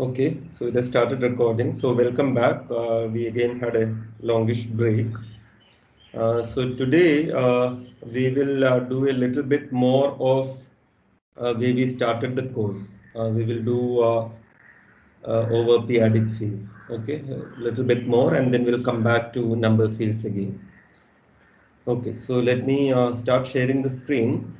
Okay, so it has started recording. So welcome back. We again had a longish break. So today we will do a little bit more of where we started the course. We will do over periodic fields. Okay, a little bit more, and then we'll come back to number fields again. Okay, so let me start sharing the screen.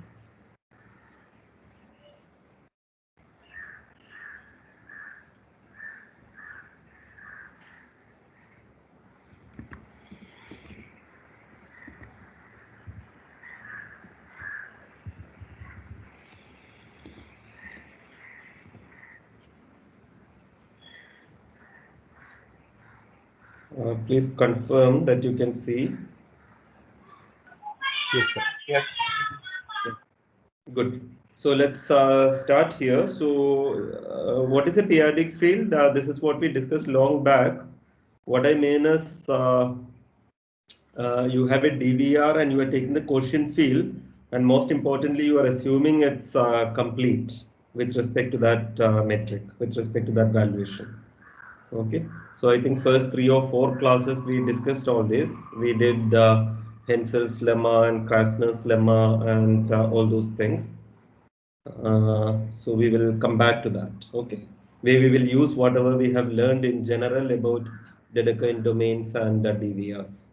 Please confirm that you can see. Yes, sir. Yes. Good. So let's start here. So what is a periodic field? This is what we discussed long back. What I mean is you have a DVR and you are taking the quotient field, and most importantly, you are assuming it's complete with respect to that metric, with respect to that valuation. Okay. So I think first 3 or 4 classes we discussed all this. We did Hensel's lemma and Krasner's lemma and all those things. So we will come back to that, okay, where we will use whatever we have learned in general about Dedekind domains and DVRs.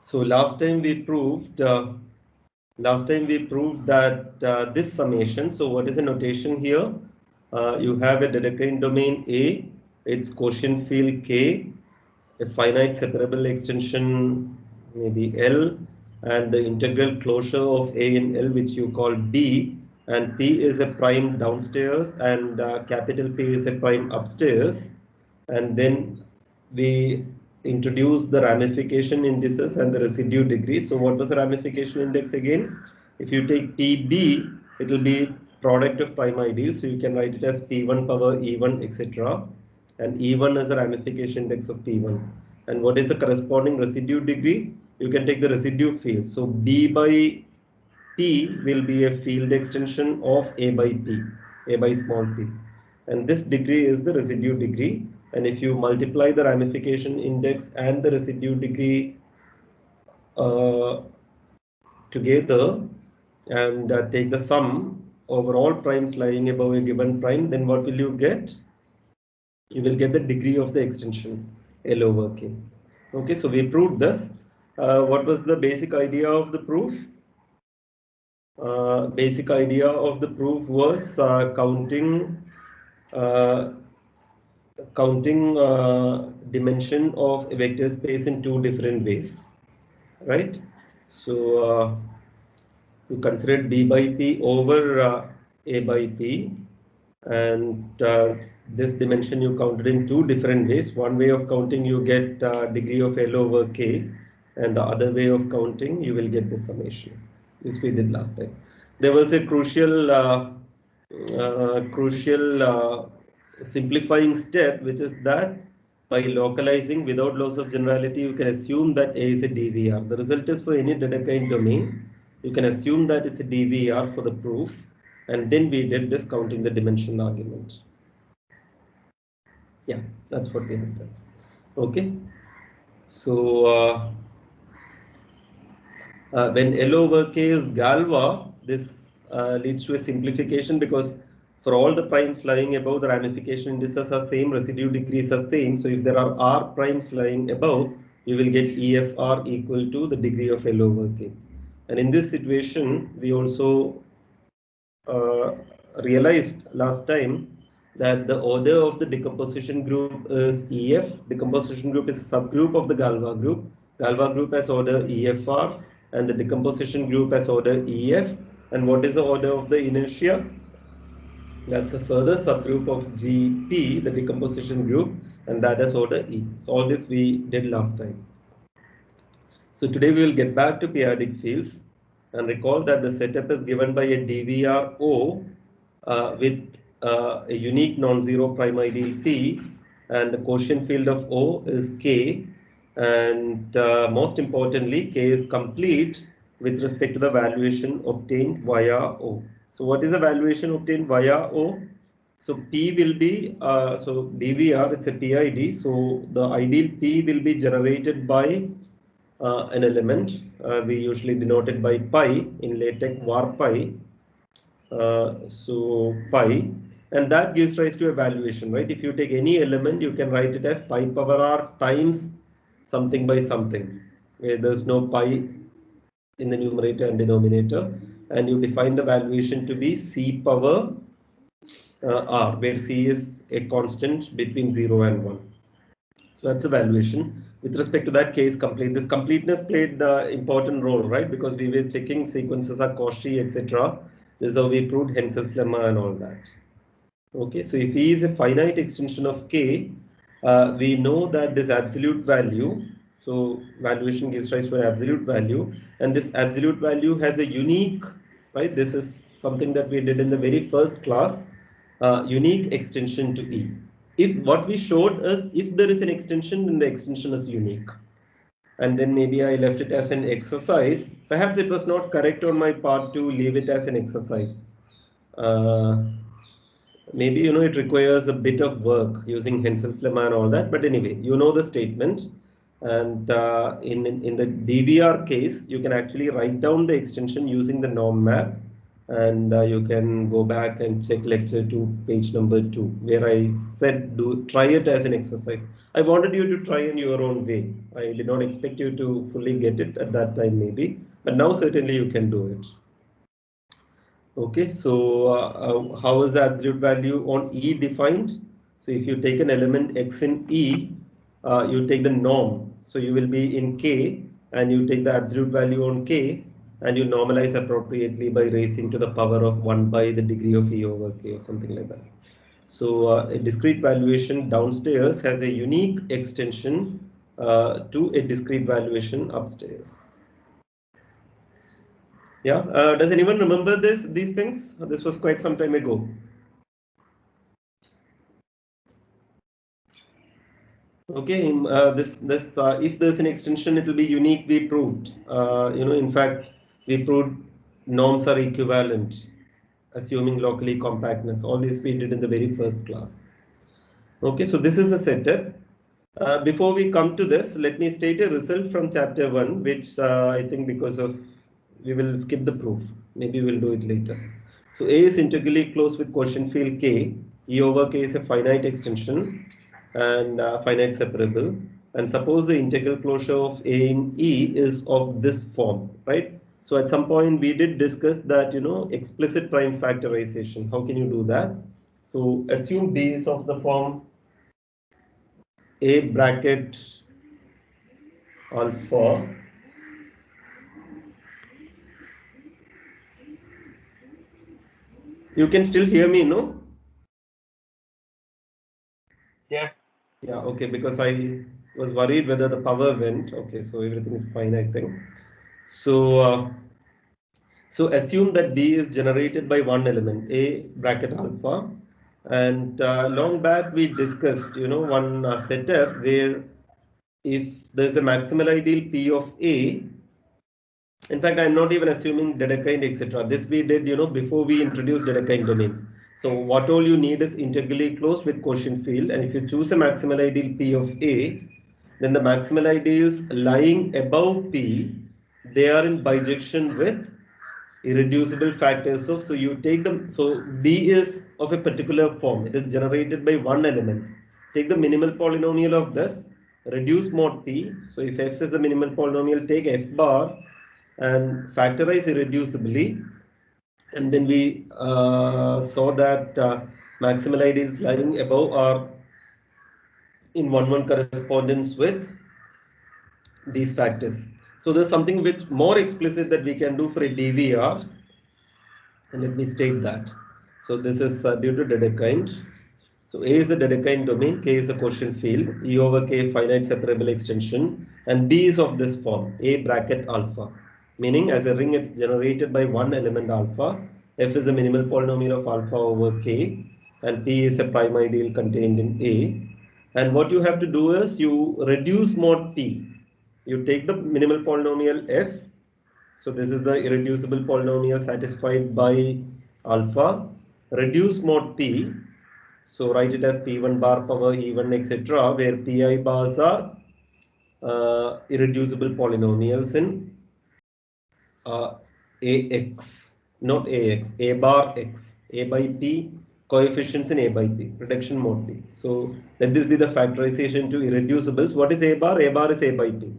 So last time we proved that this summation. So what is the notation here? You have a Dedekind domain A, its quotient field K, a finite separable extension maybe L, and the integral closure of A in L, which you call B, and P is a prime downstairs and capital P is a prime upstairs. And then we introduce the ramification indices and the residue degree. So what was the ramification index again? If you take PB, it will be product of prime ideal. So you can write it as P1 power E1, etc. And E1 is the ramification index of P1. And what is the corresponding residue degree? You can take the residue field. So B by P will be a field extension of A by P, A by small p. And this degree is the residue degree. And if you multiply the ramification index and the residue degree together and take the sum over all primes lying above a given prime, then what will you get? You will get the degree of the extension L over K. Okay, so we proved this. What was the basic idea of the proof? Basic idea of the proof was counting dimension of a vector space in 2 different ways, right? So you consider B by P over A by P, and this dimension you counted in 2 different ways. One way of counting you get degree of L over K, and the other way of counting you will get the summation. This we did last time. There was a crucial simplifying step, which is that by localizing without loss of generality, you can assume that A is a DVR. The result is for any Dedekind domain, you can assume that it's a DVR for the proof, and then we did this counting the dimension argument. Yeah, that's what we have done. Okay, so when L over K is Galois, this leads to a simplification because for all the primes lying above, the ramification indices are same, residue degrees are same. So if there are R primes lying above, you will get EFR equal to the degree of L over K. And in this situation, we also realized last time that the order of the decomposition group is EF. Decomposition group is a subgroup of the Galois group. Galois group has order EFR and the decomposition group has order EF. And what is the order of the inertia? That's a further subgroup of GP, the decomposition group, and that is order E. So all this we did last time. So today we will get back to periodic fields and recall that the setup is given by a DVR-O with a unique non-zero prime ideal P, and the quotient field of O is K, and most importantly K is complete with respect to the valuation obtained via O. So what is the valuation obtained via O? So P will be, so DVR, it's a PID. So the ideal P will be generated by an element. We usually denote it by pi in LaTeX var pi. So pi, and that gives rise to a valuation, right? If you take any element, you can write it as pi power r times something by something, where there's no pi in the numerator and denominator, and you define the valuation to be c power r, where c is a constant between 0 and 1. So that's a valuation. With respect to that case complete, this completeness played the important role, right? Because we were checking sequences are Cauchy, etc. This is how we proved Hensel's lemma and all that. Okay, so if E is a finite extension of K, we know that this absolute value, so valuation gives rise to an absolute value, and this absolute value has a unique, right? This is something that we did in the very first class, unique extension to E. If what we showed is if there is an extension, then the extension is unique. And then maybe I left it as an exercise. Perhaps it was not correct on my part to leave it as an exercise. Uh, Maybe it requires a bit of work using Hensel's lemma and all that, but anyway, you know the statement. And in the DVR case, you can actually write down the extension using the norm map, and you can go back and check lecture 2, page number 2, where I said do try it as an exercise. I wanted you to try in your own way. I did not expect you to fully get it at that time maybe, but now certainly you can do it. Okay, so how is the absolute value on E defined? So if you take an element x in E, you take the norm. So you will be in K, and you take the absolute value on K, and you normalize appropriately by raising to the power of 1 by the degree of E over K or something like that. So a discrete valuation downstairs has a unique extension to a discrete valuation upstairs. Yeah, does anyone remember these things? This was quite some time ago. Okay, if there's an extension, it will be unique. We proved, in fact, we proved norms are equivalent, assuming locally compactness. All this we did in the very first class. Okay, so this is the setup. Before we come to this, let me state a result from chapter 1, which I think because of we will skip the proof. Maybe we'll do it later. So A is integrally closed with quotient field K. E over K is a finite extension and finite separable. And suppose the integral closure of A in E is of this form, right? So at some point we did discuss that, explicit prime factorization. How can you do that? So assume B is of the form A bracket alpha. You can still hear me, no? Yeah. Yeah, okay, because I was worried whether the power went. Okay, so everything is fine, I think. So, so assume that B is generated by one element, A bracket alpha. And long back we discussed, one setup where if there's a maximal ideal P of A, in fact, I'm not even assuming Dedekind, etc. This we did, before we introduced Dedekind domains. So what all you need is integrally closed with quotient field, and if you choose a maximal ideal P of A, then the maximal ideals lying above P, they are in bijection with irreducible factors of, so you take them, so B is of a particular form, it is generated by one element. Take the minimal polynomial of this, reduce mod P, so if F is a minimal polynomial, take F bar and factorize irreducibly, and then we saw that maximal ideals lying above are in 1-1 correspondence with these factors. So there's something which more explicit that we can do for a DVR, and let me state that. So this is due to Dedekind. So A is the Dedekind domain, K is a quotient field, E over K finite separable extension, and B is of this form, A bracket alpha. Meaning as a ring it's generated by one element alpha, F is the minimal polynomial of alpha over K, and P is a prime ideal contained in A. And what you have to do is you reduce mod P. You take the minimal polynomial F, so this is the irreducible polynomial satisfied by alpha, reduce mod P, So write it as P1 bar power E1 etc. where Pi bars are irreducible polynomials in AX, not AX, A bar X, A by P, coefficients in A by P, reduction mode P. So let this be the factorization to irreducibles. What is A bar? A bar is A by P.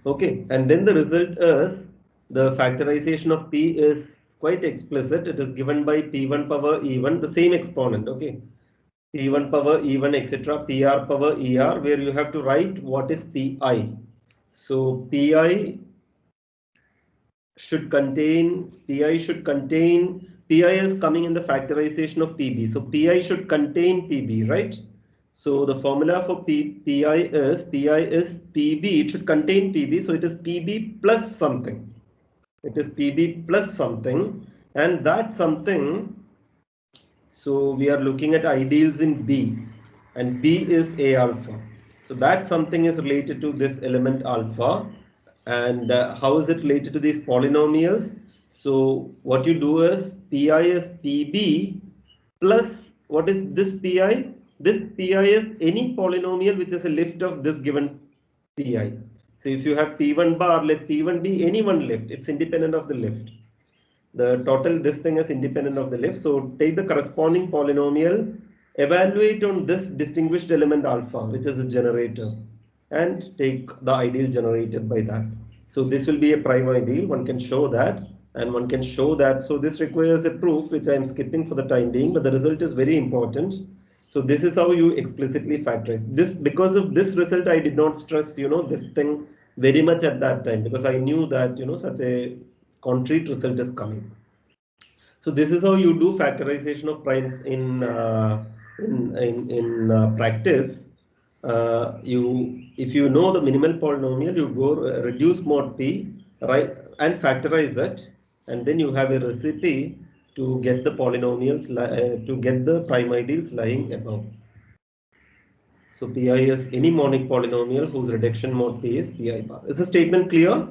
Okay, and then the result is the factorization of P is quite explicit. It is given by P1 power E1, the same exponent. Okay, P1 power E1 etc. PR power ER, where you have to write what is PI. So PI should contain, PI is coming in the factorization of PB. So PI should contain PB, right? So the formula for PI is PB, it should contain PB, so it is PB plus something. It is PB plus something, and that something, so we are looking at ideals in B, and B is A alpha. So that something is related to this element alpha. And how is it related to these polynomials? So what you do is Pi is PB plus, what is this Pi? This Pi is any polynomial which is a lift of this given Pi. So if you have P1 bar, let P1 be any one lift. It's independent of the lift. The total, this thing is independent of the lift. So take the corresponding polynomial, evaluate on this distinguished element alpha, which is a generator, and take the ideal generated by that. So this will be a prime ideal. One can show that, and one can show that. So this requires a proof, which I am skipping for the time being, but the result is very important. So this is how you explicitly factorize this. Because of this result, I did not stress, this thing very much at that time, because I knew that, such a concrete result is coming. So this is how you do factorization of primes in practice. If you know the minimal polynomial, you go reduce mod p, right, and factorize that, and then you have a recipe to get the polynomials to get the prime ideals lying above. So Pi is any monic polynomial whose reduction mod P is Pi bar. Is the statement clear?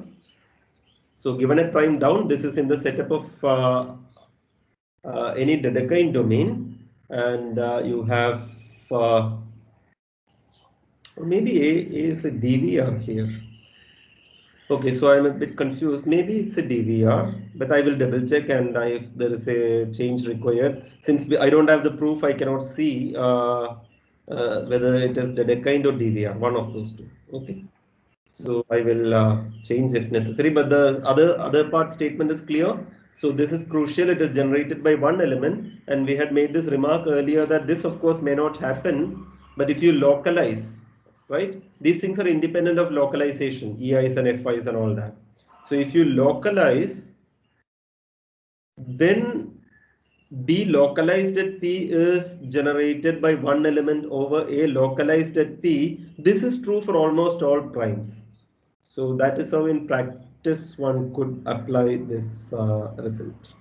So given a prime down, this is in the setup of any Dedekind domain, and you have, or maybe A is a DVR here. Okay, so I'm a bit confused. Maybe it's a DVR, but I will double check, and if there is a change required, since I don't have the proof, I cannot see whether it is Dedekind or DVR, one of those two. Okay. So I will change if necessary, but the other part statement is clear. So this is crucial. It is generated by one element, and we had made this remark earlier that this, of course, may not happen, but if you localize, right? These things are independent of localization, EIs and FIs and all that. So if you localize, then B localized at P is generated by one element over A localized at P. This is true for almost all primes. So that is how in practice one could apply this result.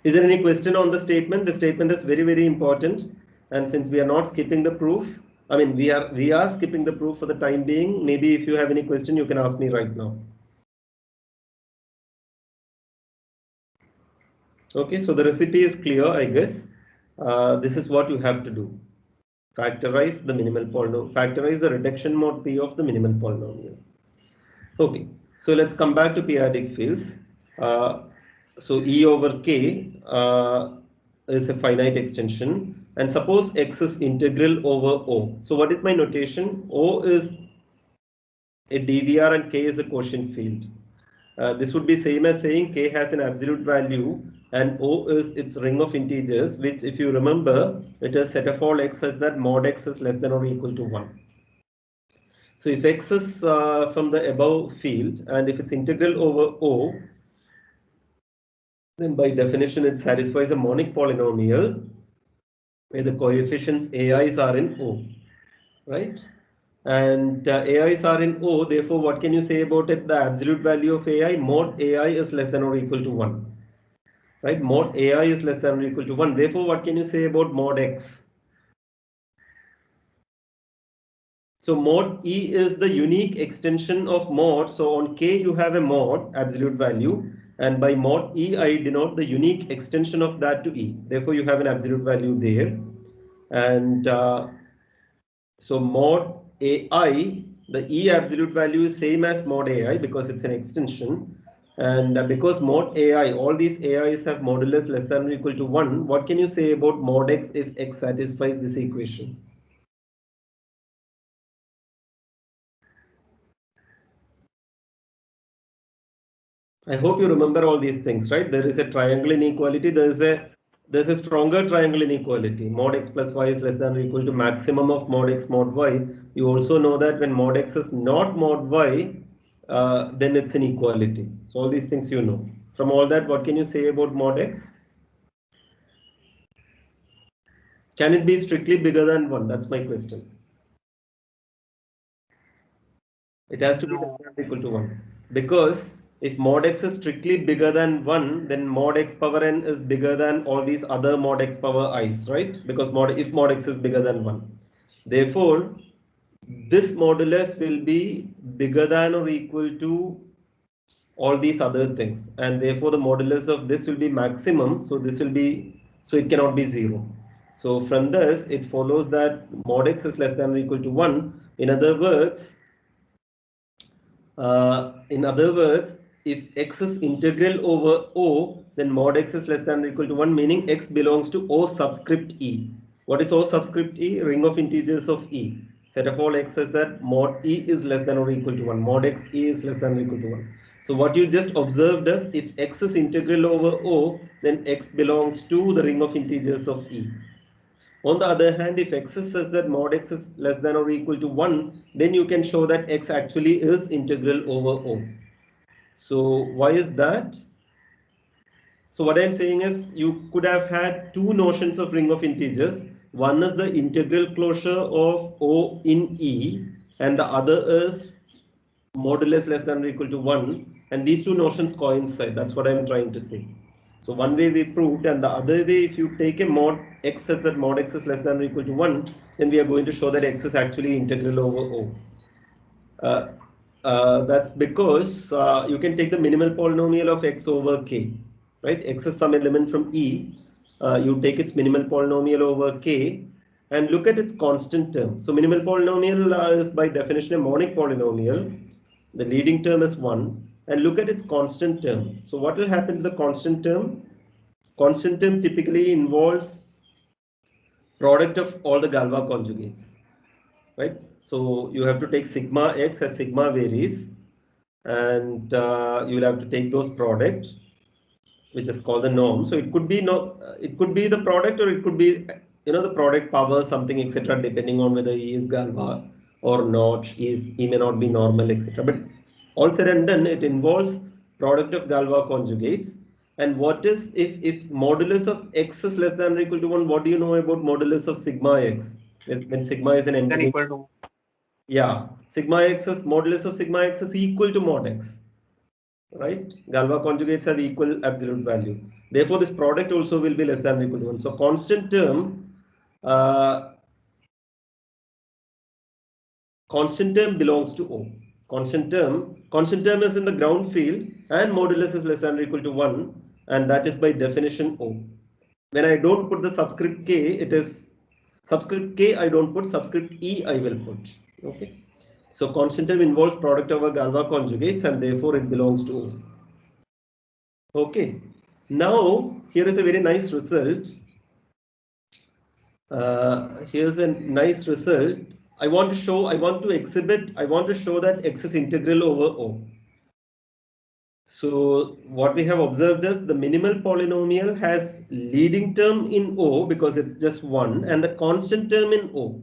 Is there any question on the statement? The statement is very, very important. And since we are not skipping the proof, I mean, we are skipping the proof for the time being. Maybe if you have any question, you can ask me right now. Okay, so the recipe is clear, I guess. This is what you have to do. Factorize the minimal polynomial, factorize the reduction mode P of the minimal polynomial. Okay, so let's come back to periodic fields. Uh, so E over K is a finite extension, and suppose X is integral over O. So what is my notation? O is a DVR and K is a quotient field. This would be same as saying K has an absolute value and O is its ring of integers, which if you remember, it is set of all X such that mod X is less than or equal to 1. So if X is from the above field and if it's integral over O, then by definition it satisfies a monic polynomial where the coefficients AIs are in O, right? And AIs are in O, therefore what can you say about it? The absolute value of AI, mod AI is less than or equal to 1. Right? Mod AI is less than or equal to 1. Therefore, what can you say about mod X? So mod E is the unique extension of mod. So on K you have a mod, absolute value, And by mod E, I denote the unique extension of that to E. Therefore, you have an absolute value there. And so mod AI, the E absolute value is same as mod AI because it's an extension. And because mod AI, all these AIs have modulus less than or equal to 1, what can you say about mod X if X satisfies this equation? I hope you remember all these things, right? There is a triangle inequality. There's a stronger triangle inequality. Mod x plus y is less than or equal to maximum of mod x mod y. You also know that when mod x is not mod y, then it's an equality. So all these things you know. From all that, what can you say about mod x? Can it be strictly bigger than 1? That's my question. It has to be less than or equal to 1. Because if mod x is strictly bigger than 1, then mod x power n is bigger than all these other mod x power i's, right? Because if mod x is bigger than 1. Therefore, this modulus will be bigger than or equal to all these other things. And therefore, the modulus of this will be maximum. So it cannot be 0. So from this, it follows that mod x is less than or equal to 1. In other words, if x is integral over O, then mod x is less than or equal to 1, meaning x belongs to O subscript E. What is O subscript E? Ring of integers of E. Set of all x is that mod E is less than or equal to 1. Mod x E is less than or equal to 1. So what you just observed is if x is integral over O, then x belongs to the ring of integers of E. On the other hand, if x says that mod x is less than or equal to 1, then you can show that x actually is integral over O. So why is that? So what I'm saying is you could have had two notions of ring of integers. One is the integral closure of O in E, and the other is modulus less than or equal to 1. And these two notions coincide. That's what I'm trying to say. So one way we proved, and the other way, if you take a mod x such that mod x is less than or equal to 1, then we are going to show that x is actually integral over O. That's because you can take the minimal polynomial of x over k, right? X is some element from E. You take its minimal polynomial over k and look at its constant term. So minimal polynomial is by definition a monic polynomial. The leading term is 1 and look at its constant term. So what will happen to the constant term? Constant term typically involves product of all the Galois conjugates, right? So you have to take sigma x as sigma varies, and you will have to take those products, which is called the norm. So it could be it could be the product, or it could be the product power something etc. Depending on whether E is Galois or not, E may not be normal etc. But all said and done, it involves product of Galois conjugates. And what is if modulus of x is less than or equal to 1? What do you know about modulus of sigma x? When sigma is an Then empty. equal to. Yeah, sigma x is modulus of sigma x is equal to mod x, right? Galois conjugates have equal absolute value. Therefore, this product also will be less than or equal to 1. So uh, constant term belongs to O. Constant term is in the ground field and modulus is less than or equal to 1, and that is by definition O. When I don't put the subscript k, it is subscript k I don't put, subscript E I will put. Okay. So constant term involves product over Galois conjugates and therefore it belongs to O. Okay. Now here is a very nice result. Here's a nice result. I want to show that x is integral over O. So what we have observed is the minimal polynomial has leading term in O because it's just 1 and the constant term in O.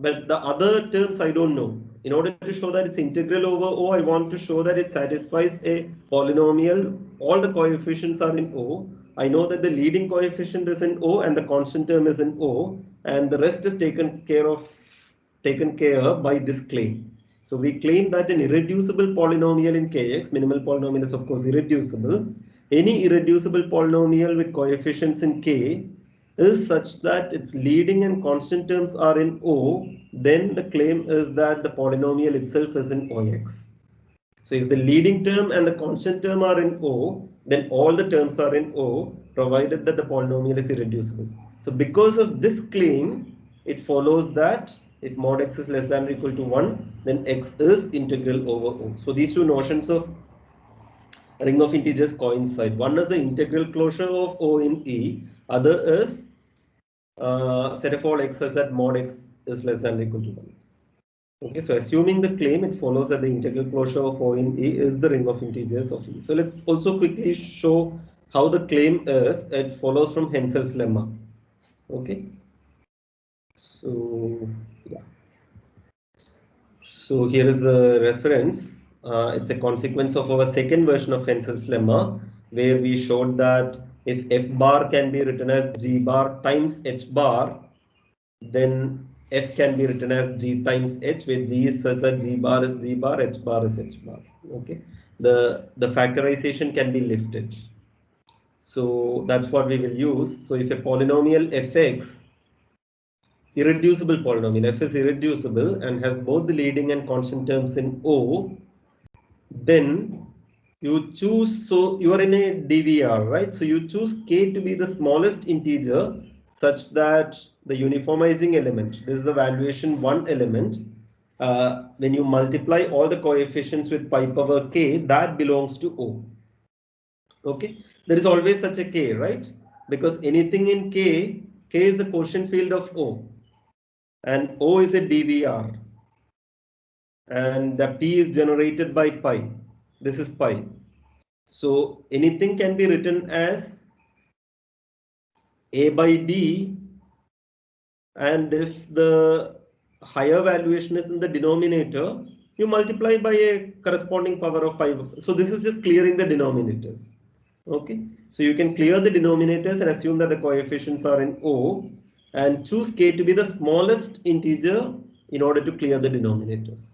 But the other terms I don't know. In order to show that it's integral over O, I want to show that it satisfies a polynomial. All the coefficients are in O. I know that the leading coefficient is in O and the constant term is in O, and the rest is taken care by this claim. So we claim that an irreducible polynomial in Kx, minimal polynomial is of course irreducible. Any irreducible polynomial with coefficients in K is such that its leading and constant terms are in O, then the claim is that the polynomial itself is in OX. So if the leading term and the constant term are in O, then all the terms are in O, provided that the polynomial is irreducible. So because of this claim, it follows that if mod x is less than or equal to 1, then x is integral over O. So these two notions of ring of integers coincide. One is the integral closure of O in E, other is set of all x's at mod x is less than or equal to 1. Okay, so assuming the claim, it follows that the integral closure of O in E is the ring of integers of E. So let's also quickly show how the claim is. It follows from Hensel's lemma. Okay, so yeah. So here is the reference. It's a consequence of our second version of Hensel's lemma, where we showed that if f bar can be written as g bar times h bar, then f can be written as g times h, where g is such that g bar is g bar, h bar is h bar. Okay, the factorization can be lifted. So that's what we will use. So if a polynomial fx, irreducible polynomial, f is irreducible and has both the leading and constant terms in O, then you choose, so you are in a DVR, right? So you choose k to be the smallest integer such that the uniformizing element, this is the valuation 1 element, when you multiply all the coefficients with pi power k, that belongs to O. Okay, there is always such a k, right? Because anything in k is the quotient field of O, and O is a DVR, and the p is generated by pi. This is pi. So anything can be written as A by B, and if the higher valuation is in the denominator, you multiply by a corresponding power of pi. So this is just clearing the denominators. Okay, so you can clear the denominators and assume that the coefficients are in O, and choose k to be the smallest integer in order to clear the denominators.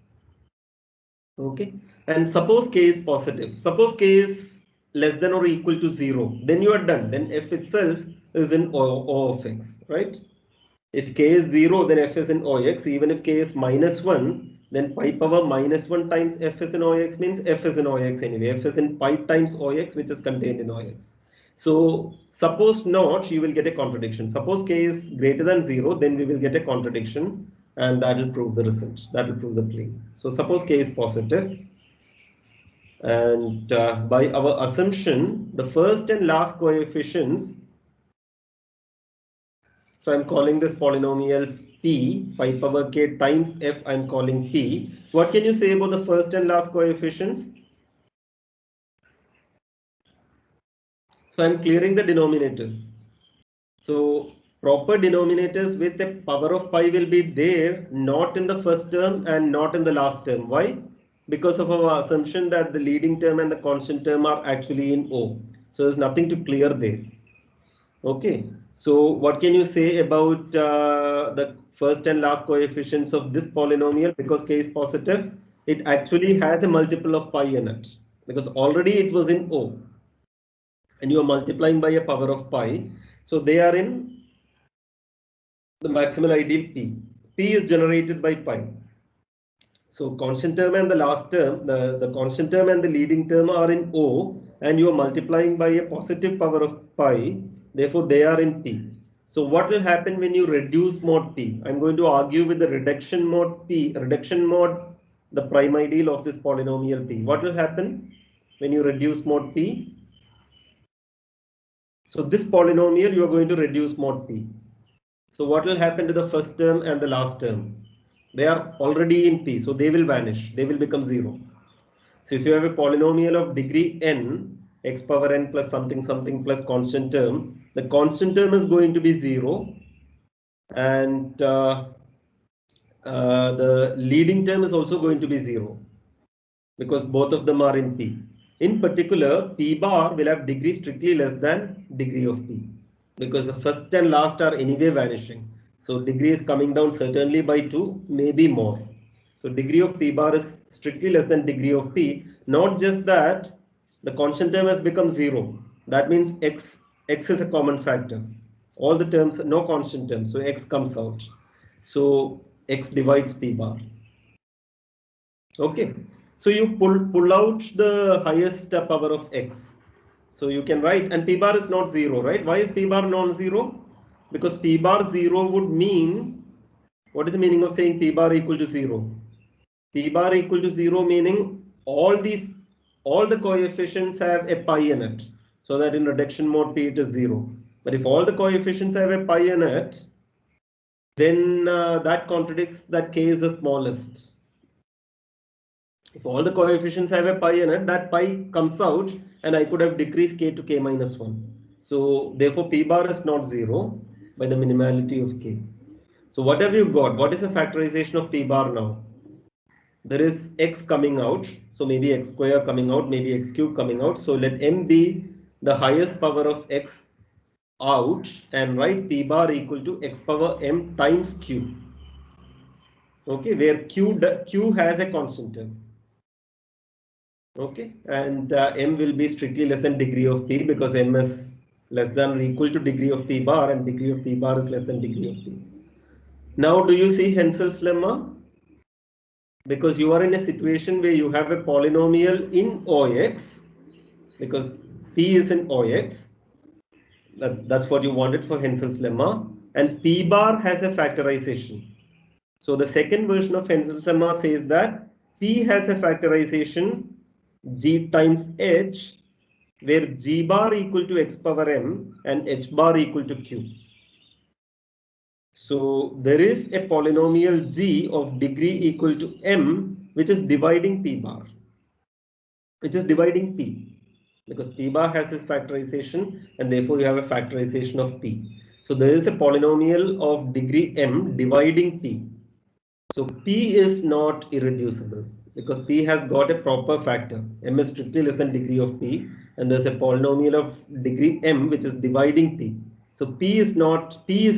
Okay, and suppose k is positive. Suppose k is less than or equal to 0. Then you are done. Then f itself is in O of x, right? If k is 0, then f is in OX. Even if k is minus 1, then pi power minus 1 times f is in OX means f is in OX anyway. F is in pi times OX, which is contained in OX. So suppose not, you will get a contradiction. Suppose k is greater than 0, then we will get a contradiction, and that will prove the result. That will prove the claim. So suppose k is positive, and by our assumption, the first and last coefficients, so I'm calling this polynomial p, pi power k times f, I'm calling p. What can you say about the first and last coefficients? So I'm clearing the denominators. So proper denominators with a power of pi will be there, not in the first term and not in the last term. Why? Because of our assumption that the leading term and the constant term are actually in O. So there's nothing to clear there. Okay, so what can you say about the first and last coefficients of this polynomial? Because k is positive, it actually has a multiple of pi in it, because already it was in O and you are multiplying by a power of pi. So they are in the maximal ideal p. P is generated by pi. So constant term and the last term, the constant term and the leading term are in O, and you are multiplying by a positive power of pi, therefore they are in P. So what will happen when you reduce mod P? I'm going to argue with the reduction mod P, reduction mod, the prime ideal of this polynomial P. What will happen when you reduce mod P? So this polynomial you are going to reduce mod P. So what will happen to the first term and the last term? They are already in P, so they will vanish. They will become 0. So if you have a polynomial of degree n, x power n plus something something plus constant term, the constant term is going to be 0, and the leading term is also going to be 0, because both of them are in P. In particular, P bar will have degree strictly less than degree of P, because the first and last are anyway vanishing. So degree is coming down certainly by 2, maybe more. So degree of P bar is strictly less than degree of P. Not just that, the constant term has become 0. That means x is a common factor. All the terms, no constant term, so x comes out. So x divides P bar. Okay. So you pull out the highest power of x. So you can write, and p bar is not 0, right? Why is p bar non-zero? Because p bar 0 would mean, what is the meaning of saying p bar equal to 0? P bar equal to 0 meaning all the coefficients have a pi in it. So that in reduction mode p it is 0. But if all the coefficients have a pi in it, then that contradicts that k is the smallest. If all the coefficients have a pi in it, that pi comes out and I could have decreased k to k minus 1. So therefore p bar is not 0 by the minimality of k. So what have you got? What is the factorization of p bar now? There is x coming out. So maybe x square coming out, maybe x cube coming out. So let m be the highest power of x out and write p bar equal to x power m times q. Okay, where q has a constant term. Okay, and m will be strictly less than degree of p because m is less than or equal to degree of p bar and degree of p bar is less than degree of p. Now do you see Hensel's lemma? Because you are in a situation where you have a polynomial in OX, because p is in OX, that's what you wanted for Hensel's lemma, and p bar has a factorization. So the second version of Hensel's lemma says that p has a factorization g times h, where g bar equal to x power m and h bar equal to q. So there is a polynomial g of degree equal to m which is dividing p bar, which is dividing p, because p bar has this factorization and therefore you have a factorization of p. So there is a polynomial of degree m dividing p. So p is not irreducible because p has got a proper factor. M is strictly less than degree of p, and there's a polynomial of degree m which is dividing p. So p is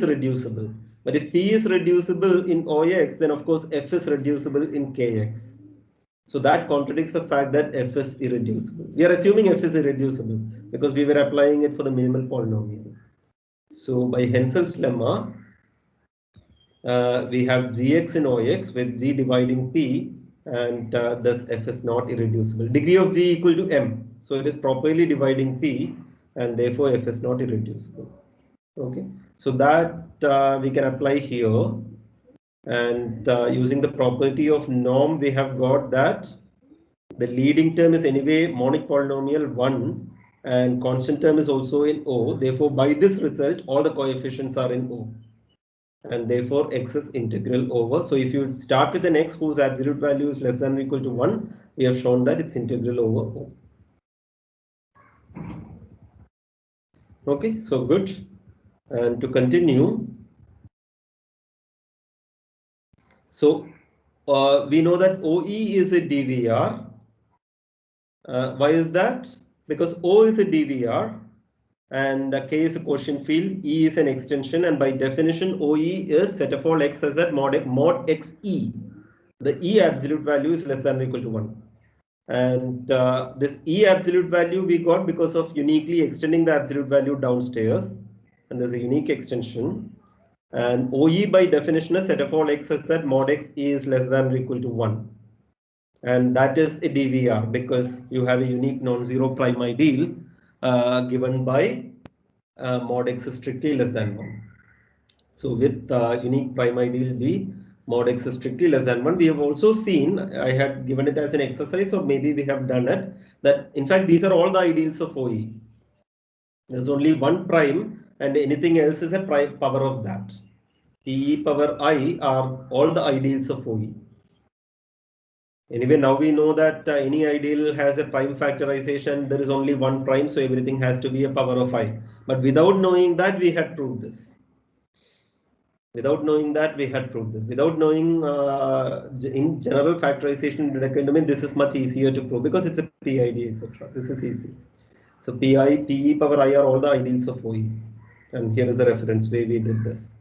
reducible. But if p is reducible in OX, then of course f is reducible in KX. So that contradicts the fact that f is irreducible. We are assuming f is irreducible because we were applying it for the minimal polynomial. So by Hensel's lemma, we have gx in OX with g dividing p, and thus f is not irreducible. Degree of g equal to m. So it is properly dividing p, and therefore f is not irreducible. Okay, so that we can apply here, and using the property of norm, we have got that the leading term is anyway monic polynomial 1 and constant term is also in O. Therefore, by this result, all the coefficients are in O. And therefore, x is integral over. So if you start with an x whose absolute value is less than or equal to 1, we have shown that it's integral over O. Okay, so good. And to continue, so we know that OE is a DVR. Why is that? Because O is a DVR and K is a quotient field, E is an extension, and by definition OE is set of all x as that mod XE. The E absolute value is less than or equal to 1. And this E absolute value we got because of uniquely extending the absolute value downstairs, and there's a unique extension. And OE by definition is set of all x as that mod X E is less than or equal to 1. And that is a DVR because you have a unique non-zero prime ideal given by mod X is strictly less than 1. So with unique prime ideal B, mod X is strictly less than 1. We have also seen, I had given it as an exercise, or maybe we have done it, that in fact these are all the ideals of OE. There's only one prime and anything else is a prime power of that. PE power I are all the ideals of OE. Anyway, now we know that any ideal has a prime factorization. There is only one prime, so everything has to be a power of I. But without knowing that, we had proved this. Without knowing that, we had proved this. Without knowing in general factorization in direct domain, this is much easier to prove because it's a PID, etc. This is easy. So PI, PE power I are all the ideals of OE. And here is the reference where we did this.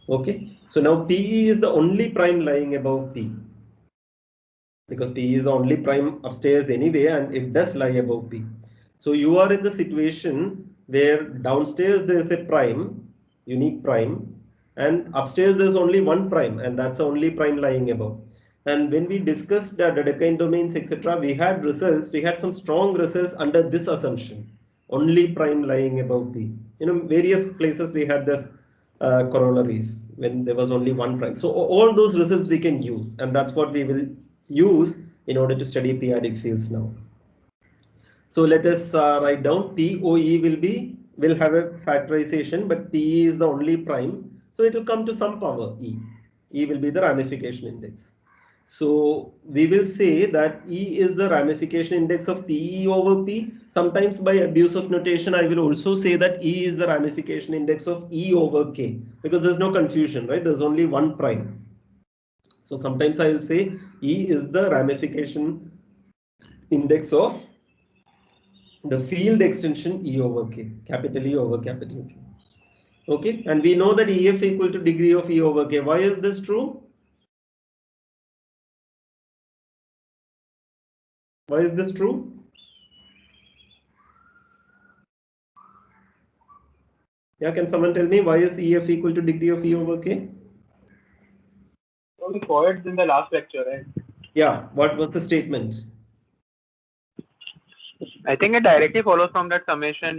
Okay. So now PE is the only prime lying above P, because P is the only prime upstairs anyway, and it does lie above P. So you are in the situation where downstairs there is a prime, unique prime, and upstairs there's only one prime, and that's the only prime lying above. And when we discussed the Dedekind domains, etc., we had results, we had some strong results under this assumption. Only prime lying above P. Various places we had this corollaries when there was only one prime. So all those results we can use, and that's what we will use in order to study p-adic fields now. So let us write down POE will have a factorization, but PE is the only prime. So it will come to some power E. E will be the ramification index. So we will say that E is the ramification index of PE over P. Sometimes by abuse of notation, I will also say that E is the ramification index of E over K, because there's no confusion, right? There's only one prime. So sometimes I will say E is the ramification index of the field extension E over K, capital E over capital K. Okay, and we know that EF equal to degree of E over K. Why is this true? Why is this true? Yeah, can someone tell me why is EF equal to degree of E over K? We saw it in the last lecture, right? Yeah, what was the statement? I think it directly follows from that summation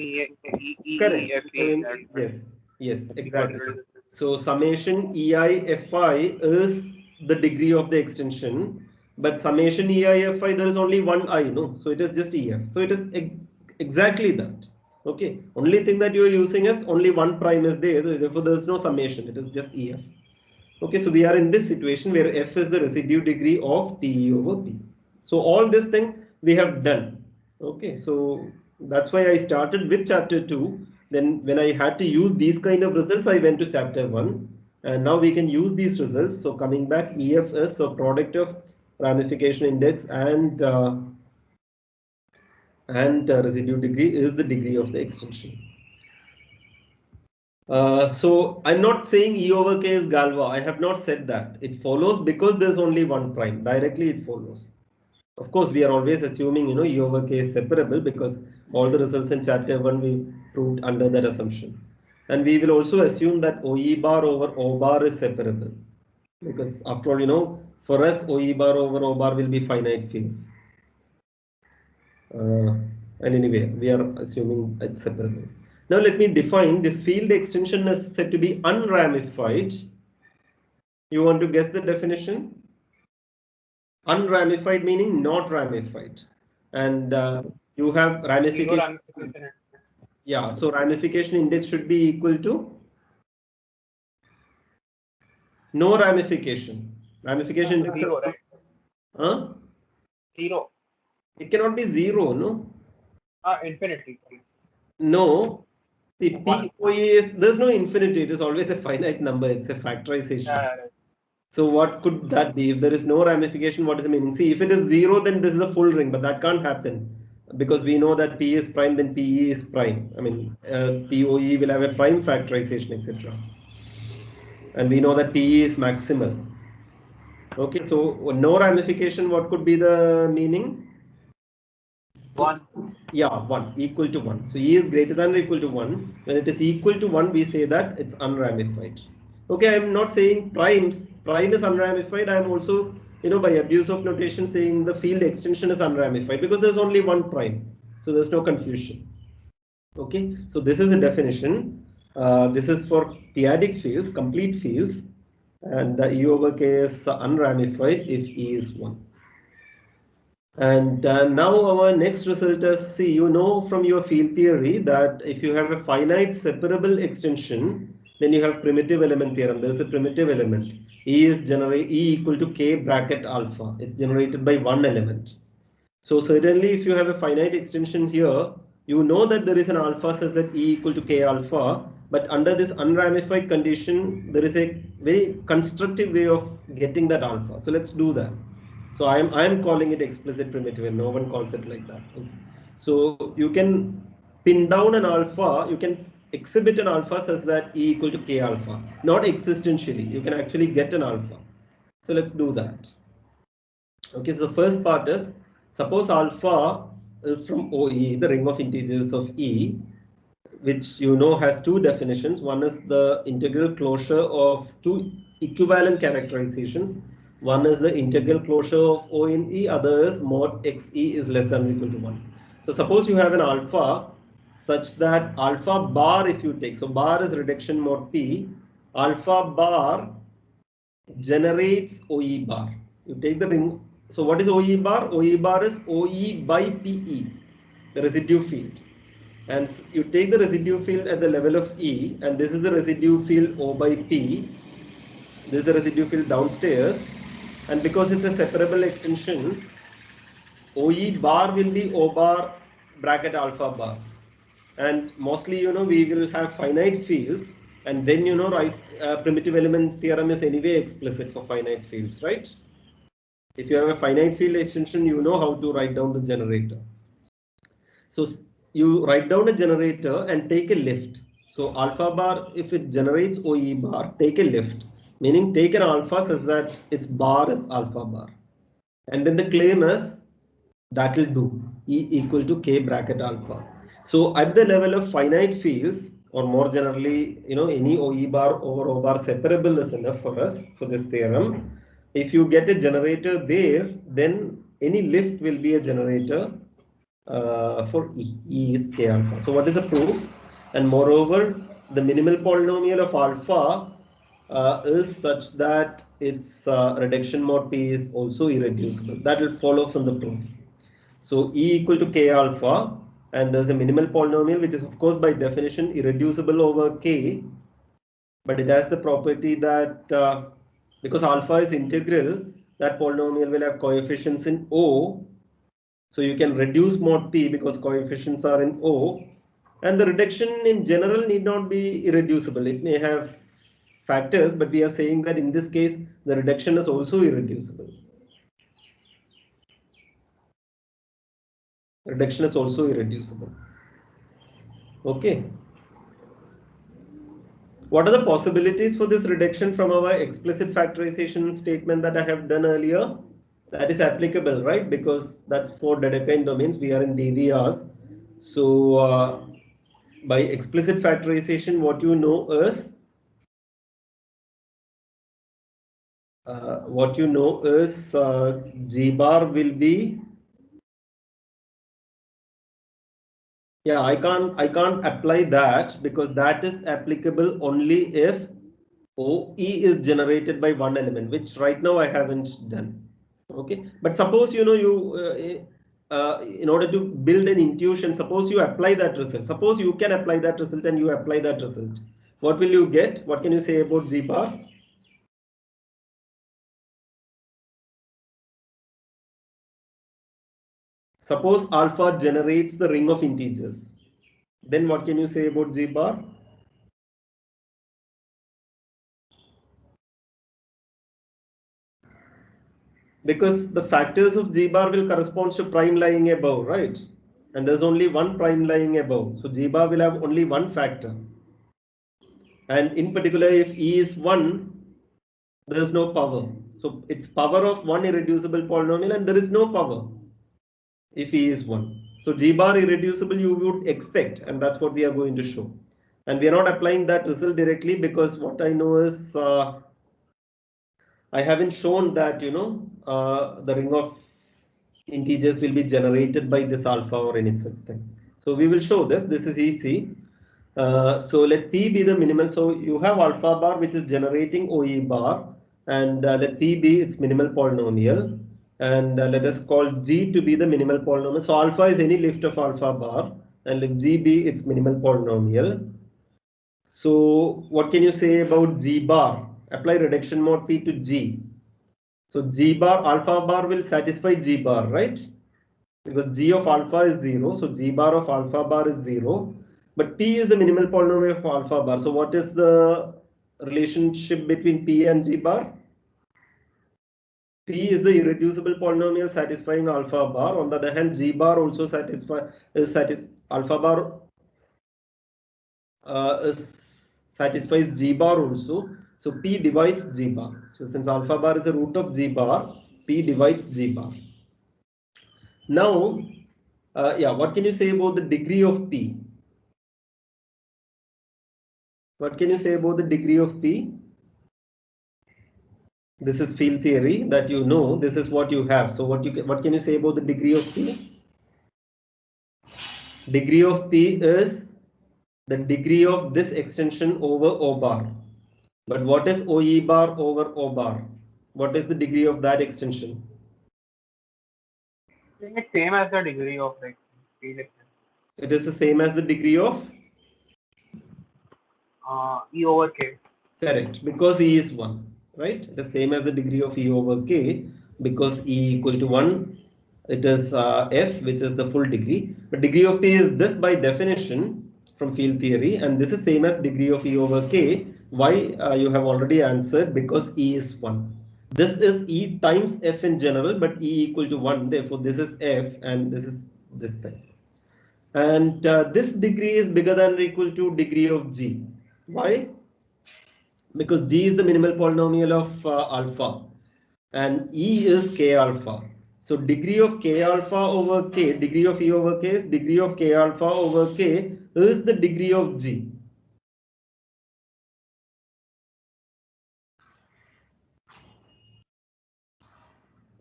Correct. Yes, exactly. So summation EIFI is the degree of the extension, but summation EIFI there is only one I, no? So it is just EF. So it is exactly that. Okay. Only thing that you are using is only one prime is there, therefore there is no summation. It is just EF. Okay, so we are in this situation where F is the residue degree of PE over P. So all this thing we have done. Okay, so that's why I started with chapter 2. Then when I had to use these kind of results, I went to chapter 1. And now we can use these results. So coming back, EF is so product of ramification index and residue degree is the degree of the extension. So I'm not saying E over K is Galois. I have not said that. It follows because there's only one prime. Directly it follows. Of course, we are always assuming, E over K is separable because all the results in chapter 1 we proved under that assumption. And we will also assume that OE bar over O bar is separable. Because after all, for us, OE bar over O bar will be finite fields. And anyway, we are assuming it's separable. Now let me define this field extension is said to be unramified. You want to guess the definition? Unramified meaning not ramified. And you have ramification. Yeah, so ramification index should be equal to no ramification. Ramification index. Zero, right? Huh? Zero. It cannot be zero, no? Infinity. No. See, POE is, there's no infinity, it is always a finite number, it's a factorization. Right. So what could that be? If there is no ramification, what is the meaning? See, if it is zero, then this is a full ring, but that can't happen because we know that P is prime, then PE is prime. I mean, POE will have a prime factorization, etc. And we know that PE is maximal. Okay, so no ramification, what could be the meaning? So, 1. Yeah, 1, equal to 1. So E is greater than or equal to 1. When it is equal to 1, we say that it's unramified. Okay, I'm not saying prime is unramified. I'm also, by abuse of notation saying the field extension is unramified because there's only one prime. So there's no confusion. Okay, so this is a definition. This is for p-adic fields, complete fields, and E over K is unramified if E is 1. And now our next result is, see, from your field theory that if you have a finite separable extension, then you have primitive element theorem. There's a primitive element. E equal to K bracket alpha. It's generated by one element. So certainly if you have a finite extension here, you know that there is an alpha such that E equal to K alpha, but under this unramified condition, there is a very constructive way of getting that alpha. So let's do that. So I'm calling it explicit primitive and no one calls it like that. Okay. So you can pin down an alpha, you can exhibit an alpha such that E equal to K alpha, not existentially. You can actually get an alpha. So let's do that. Okay, so first part is, suppose alpha is from OE, the ring of integers of E, which has two definitions. One is the integral closure of two equivalent characterizations. One is the integral closure of O in E, other is mod XE is less than or equal to 1. So suppose you have an alpha such that alpha bar, if you take, so bar is reduction mod P, alpha bar generates OE bar. You take the ring. So what is OE bar? OE bar is OE by PE, the residue field. And you take the residue field at the level of E, and this is the residue field O by P. This is the residue field downstairs. And because it's a separable extension, OE bar will be O bar bracket alpha bar. And mostly, we will have finite fields, and then, right, primitive element theorem is anyway explicit for finite fields, right? If you have a finite field extension, you know how to write down the generator. So you write down a generator and take a lift. So alpha bar, if it generates OE bar, take a lift, meaning take an alpha such that its bar is alpha bar. And then the claim is that will do E equal to K bracket alpha. So at the level of finite fields, or more generally, any OE bar over O bar separable is enough for us for this theorem. If you get a generator there, then any lift will be a generator for E. E is K alpha. So what is the proof? And moreover, the minimal polynomial of alpha is such that its reduction mod P is also irreducible. That will follow from the proof. So E equal to K alpha, and there's a minimal polynomial which is of course by definition irreducible over K, but it has the property that because alpha is integral, that polynomial will have coefficients in O. So you can reduce mod P because coefficients are in O, and the reduction in general need not be irreducible. It may have factors, but we are saying that in this case the reduction is also irreducible. Reduction is also irreducible. Okay. What are the possibilities for this reduction from our explicit factorization statement that I have done earlier? That is applicable, right? Because that's for Dedekind domains. We are in DVRs. So by explicit factorization, what you know is G bar will be, yeah, I can't apply that because that is applicable only if OE is generated by one element, which right now I haven't done. Okay, but suppose in order to build an intuition, suppose you apply that result. Suppose you can apply that result and you apply that result. What will you get? What can you say about G bar? Suppose alpha generates the ring of integers. Then what can you say about G bar? Because the factors of G bar will correspond to prime lying above, right? And there's only one prime lying above. So G bar will have only one factor. And in particular, if E is 1, there is no power. So it's power of one irreducible polynomial and there is no power if E is 1. So G bar irreducible you would expect, and that's what we are going to show. And we are not applying that result directly because what I know is I haven't shown that the ring of integers will be generated by this alpha or any such thing. So we will show this. This is easy. So let P be the minimal. So you have alpha bar which is generating OE bar, and let P be its minimal polynomial, and let us call G to be the minimal polynomial. So alpha is any lift of alpha bar, and let G be its minimal polynomial. So what can you say about G bar? Apply reduction mod P to G. So G bar, alpha bar will satisfy G bar, right? Because G of alpha is 0. So G bar of alpha bar is 0. But P is the minimal polynomial of alpha bar. So what is the relationship between P and G bar? P is the irreducible polynomial satisfying alpha bar. On the other hand, G bar also alpha bar satisfies G bar also. So P divides G bar. So since alpha bar is the root of G bar, P divides G bar. Now, what can you say about the degree of P? What can you say about the degree of P? This is field theory that you know. This is what you have. So what can you say about the degree of P? Degree of P is the degree of this extension over O bar. But what is OE bar over O bar? What is the degree of that extension? I think it's same as the degree of like field extension. It is the same as the degree of? E over K. Correct, because E is 1, right? It is same as the degree of E over K, because E equal to 1, it is F, which is the full degree. But degree of P is this by definition from field theory, and this is same as degree of E over K. Why? You have already answered, because E is 1. This is E times F in general, but E equal to 1, therefore this is F and this is this thing. And this degree is bigger than or equal to degree of G. Why? Because G is the minimal polynomial of alpha and E is K alpha. So degree of K alpha over K, degree of E over K is degree of K alpha over K is the degree of G.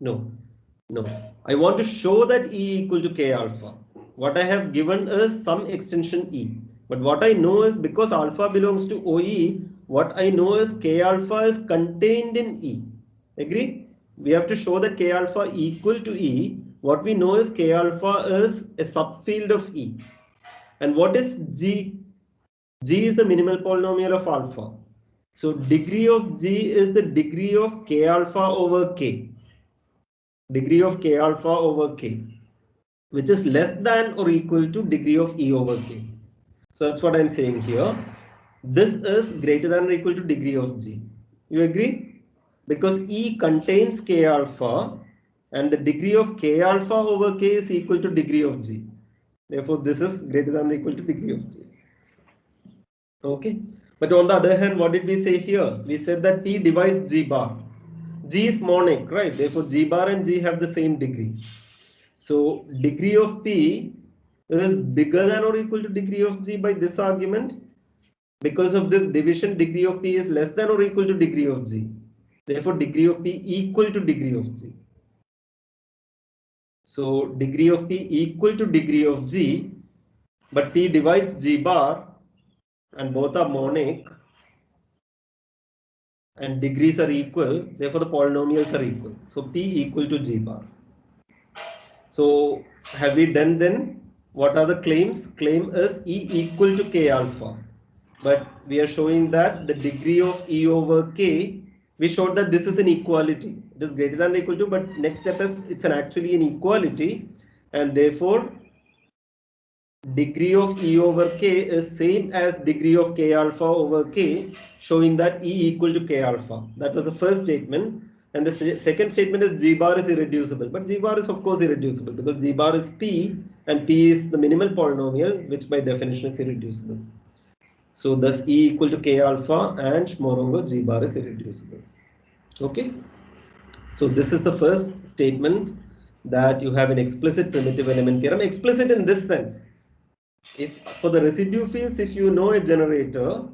No, no. I want to show that E equal to K alpha. What I have given is some extension E. But what I know is because alpha belongs to OE, what I know is K alpha is contained in E. Agree? We have to show that K alpha equal to E. What we know is K alpha is a subfield of E. And what is G? G is the minimal polynomial of alpha. So degree of G is the degree of K alpha over K. Degree of K alpha over K, which is less than or equal to degree of E over K. So that's what I'm saying here. This is greater than or equal to degree of G. You agree? Because E contains K alpha and the degree of K alpha over K is equal to degree of G. Therefore, this is greater than or equal to degree of G. Okay. But on the other hand, what did we say here? We said that P divides G bar. G is monic, right? Therefore, G bar and G have the same degree. So degree of P is bigger than or equal to degree of G by this argument. Because of this division, degree of P is less than or equal to degree of G. Therefore, degree of P equal to degree of G. So degree of P equal to degree of G, but P divides G bar and both are monic and degrees are equal. Therefore, the polynomials are equal. So P equal to G bar. So have we done then? What are the claims? Claim is E equal to K alpha. But we are showing that the degree of E over K, we showed that this is an equality. It is greater than or equal to, but next step is it's actually an equality, and therefore degree of E over K is same as degree of K alpha over K, showing that E equal to K alpha. That was the first statement. And the second statement is G bar is irreducible. But G bar is of course irreducible because G bar is P and P is the minimal polynomial, which by definition is irreducible. So thus E equal to K alpha and moreover G bar is irreducible. Okay. So this is the first statement that you have an explicit primitive element theorem. Explicit in this sense. If for the residue fields, if you know a generator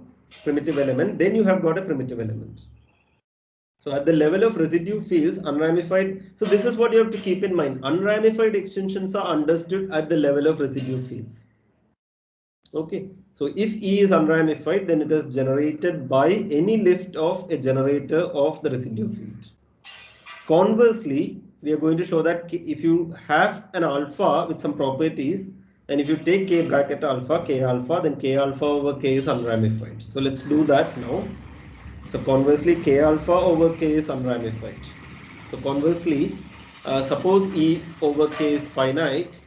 primitive element, then you have got a primitive element. So at the level of residue fields, unramified, so this is what you have to keep in mind. Unramified extensions are understood at the level of residue fields. Okay, so if E is unramified, then it is generated by any lift of a generator of the residue field. Conversely, we are going to show that if you have an alpha with some properties, and if you take K bracket alpha, K alpha, then K alpha over K is unramified. So let's do that now. So conversely, K alpha over K is unramified. So conversely, suppose E over K is finite,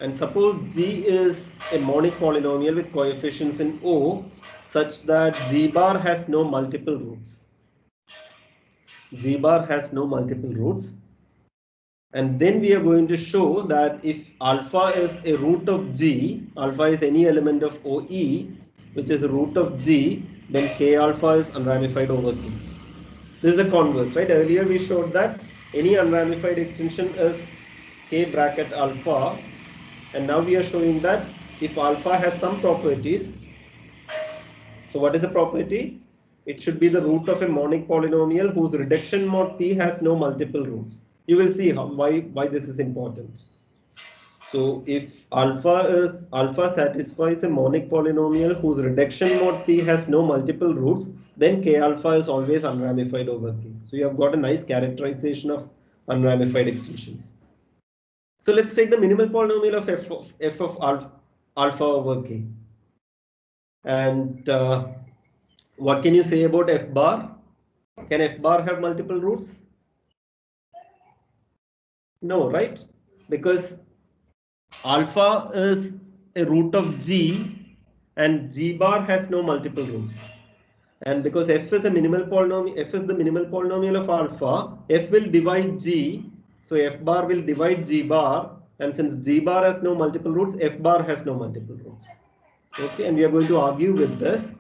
and suppose G is a monic polynomial with coefficients in O such that G bar has no multiple roots. G bar has no multiple roots. And then we are going to show that if alpha is a root of G, alpha is any element of OE, which is a root of G, then K alpha is unramified over K. This is the converse, right? Earlier we showed that any unramified extension is K bracket alpha, and now we are showing that if alpha has some properties, so what is the property? it should be the root of a monic polynomial whose reduction mod p has no multiple roots. You will see why this is important. So if alpha satisfies a monic polynomial whose reduction mod p has no multiple roots, then k alpha is always unramified over k. So you have got a nice characterization of unramified extensions. So let's take the minimal polynomial of f of alpha over k. And what can you say about f bar? Can f bar have multiple roots? No, right? Because alpha is a root of g and g bar has no multiple roots. And because f is a minimal polynomial, f is the minimal polynomial of alpha, f will divide g. So f bar will divide g bar, and since g bar has no multiple roots, f bar has no multiple roots. Okay, and we are going to argue with this.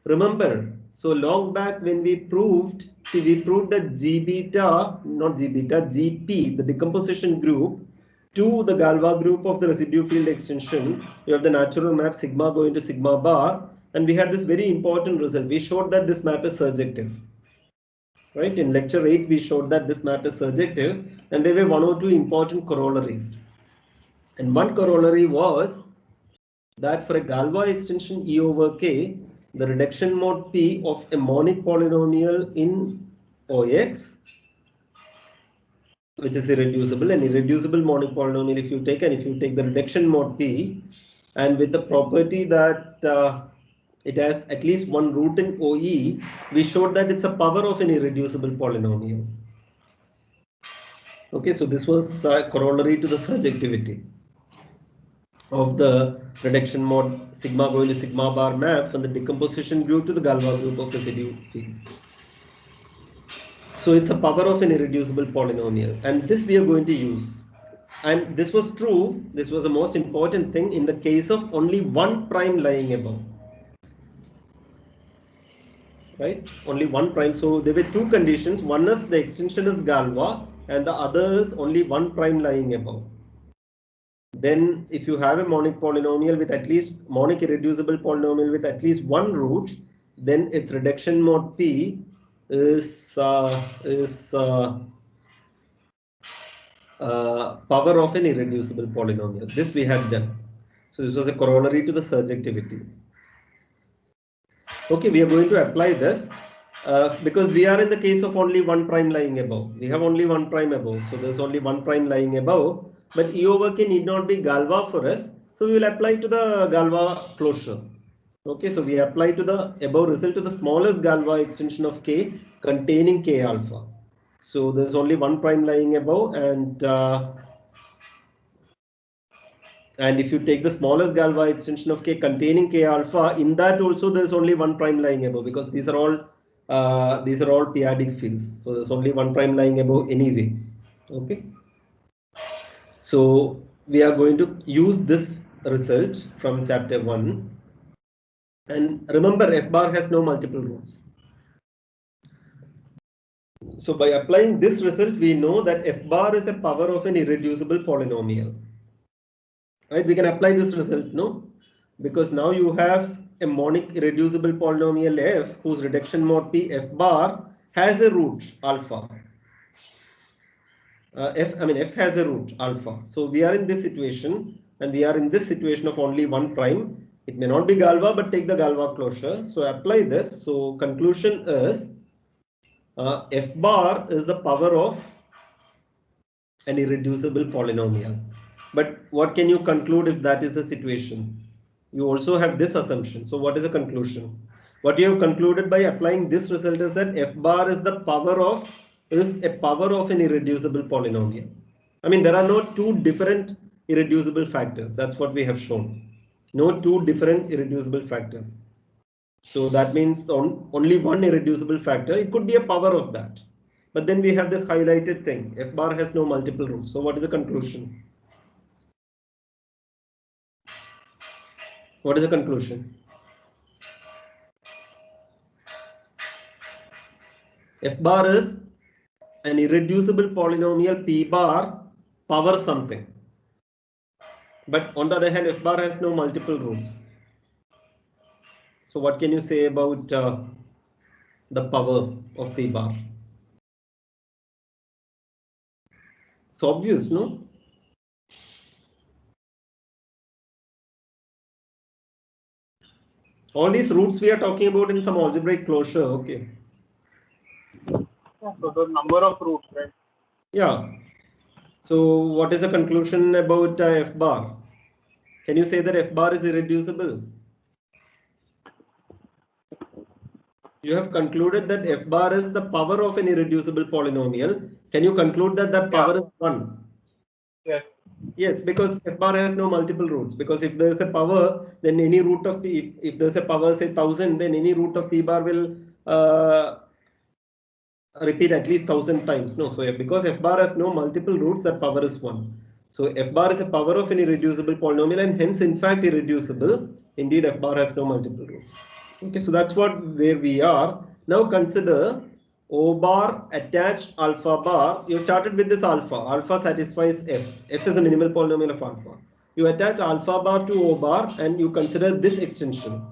Remember, so long back when we proved, we proved that G beta, not G beta, GP, the decomposition group, to the Galois group of the residue field extension, you have the natural map sigma going to sigma bar, and we had this very important result. We showed that this map is surjective. Right? In lecture 8, we showed that this map is surjective, and there were one or two important corollaries. And one corollary was that for a Galois extension E over K, the reduction mod P of a monic polynomial in OX, which is irreducible, an irreducible monic polynomial if you take the reduction mod P, and with the property that it has at least one root in OE, we showed that it's a power of an irreducible polynomial. Okay, so this was corollary to the surjectivity of the reduction mod sigma going to sigma bar map from the decomposition group to the Galois group of residue fields. So it's a power of an irreducible polynomial, and this we are going to use. And this was true, this was the most important thing in the case of only one prime lying above. Right? Only one prime. So there were two conditions. One is the extension is Galois, and the other is only one prime lying above. Then if you have a monic polynomial with at least monic irreducible polynomial with at least one root, then its reduction mod P is power of an irreducible polynomial. This we had done. So this was a corollary to the surjectivity. Okay, we are going to apply this because we are in the case of only one prime lying above. We have only one prime above, so there's only one prime lying above. But E over K need not be Galois for us, so we will apply to the Galois closure. Okay, so we apply to the above result to the smallest Galois extension of K containing K alpha. So there's only one prime lying above, and if you take the smallest Galois extension of K containing K alpha, in that also there's only one prime lying above because these are all p-adic fields. So there's only one prime lying above anyway. Okay. So we are going to use this result from chapter 1. And remember, f bar has no multiple roots. So by applying this result, we know that f bar is a power of an irreducible polynomial. Right? We can apply this result, no? Because now you have a monic irreducible polynomial f whose reduction mod P f bar has a root alpha. F has a root alpha. So we are in this situation, and we are in this situation of only one prime. It may not be Galois, but take the Galois closure. So apply this. So conclusion is f bar is the power of an irreducible polynomial. But what can you conclude if that is the situation? You also have this assumption. So what is the conclusion? What you have concluded by applying this result is that f bar is a power of an irreducible polynomial. I mean, there are no two different irreducible factors. That's what we have shown. No two different irreducible factors. So that means only one irreducible factor. It could be a power of that. But then we have this highlighted thing. F bar has no multiple roots. So what is the conclusion? What is the conclusion? F bar is an irreducible polynomial P bar power something. But on the other hand, F bar has no multiple roots. So what can you say about the power of P bar. It's obvious, no? All these roots we are talking about in some algebraic closure, okay? Yeah, so the number of roots, right? Yeah. So what is the conclusion about F bar? Can you say that F bar is irreducible? You have concluded that F bar is the power of an irreducible polynomial. Can you conclude that that power is 1? Yes. Yes, because F bar has no multiple roots. Because if there is a power, then any root of P, if there is a power say 1000, then any root of P bar will repeat at least 1000 times. No, so because F bar has no multiple roots, that power is 1. So F bar is a power of an irreducible polynomial and hence in fact irreducible. Indeed, F bar has no multiple roots. Okay, so that's where we are. Now consider O bar attached alpha bar. You started with this alpha. Alpha satisfies F. F is a minimal polynomial of alpha. You attach alpha bar to O bar and you consider this extension.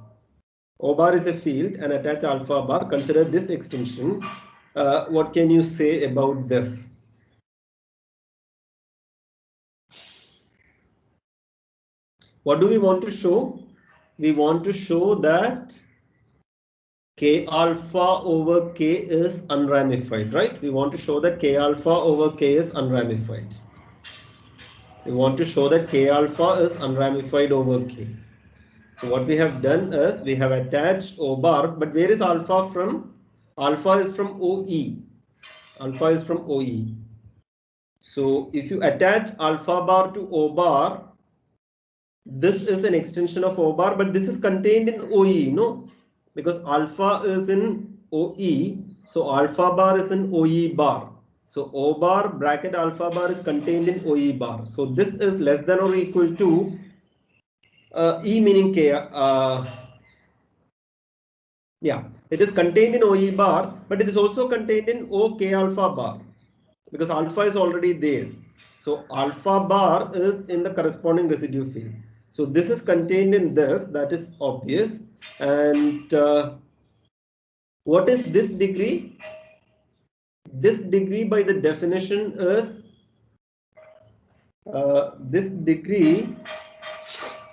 O bar is a field and attach alpha bar. Consider this extension. What can you say about this? What do we want to show? We want to show that K alpha over K is unramified, right? We want to show that K alpha over K is unramified. We want to show that K alpha is unramified over K. So what we have done is we have attached O bar, but where is alpha from? Alpha is from OE. Alpha is from OE. So if you attach alpha bar to O bar, this is an extension of O bar, but this is contained in OE, no? Because alpha is in OE, so alpha bar is in OE bar. So O bar bracket alpha bar is contained in OE bar. So this is less than or equal to E meaning K. Yeah, it is contained in OE bar, but it is also contained in OK alpha bar because alpha is already there. So alpha bar is in the corresponding residue field. So this is contained in this, that is obvious. And what is this degree? This degree by the definition is this degree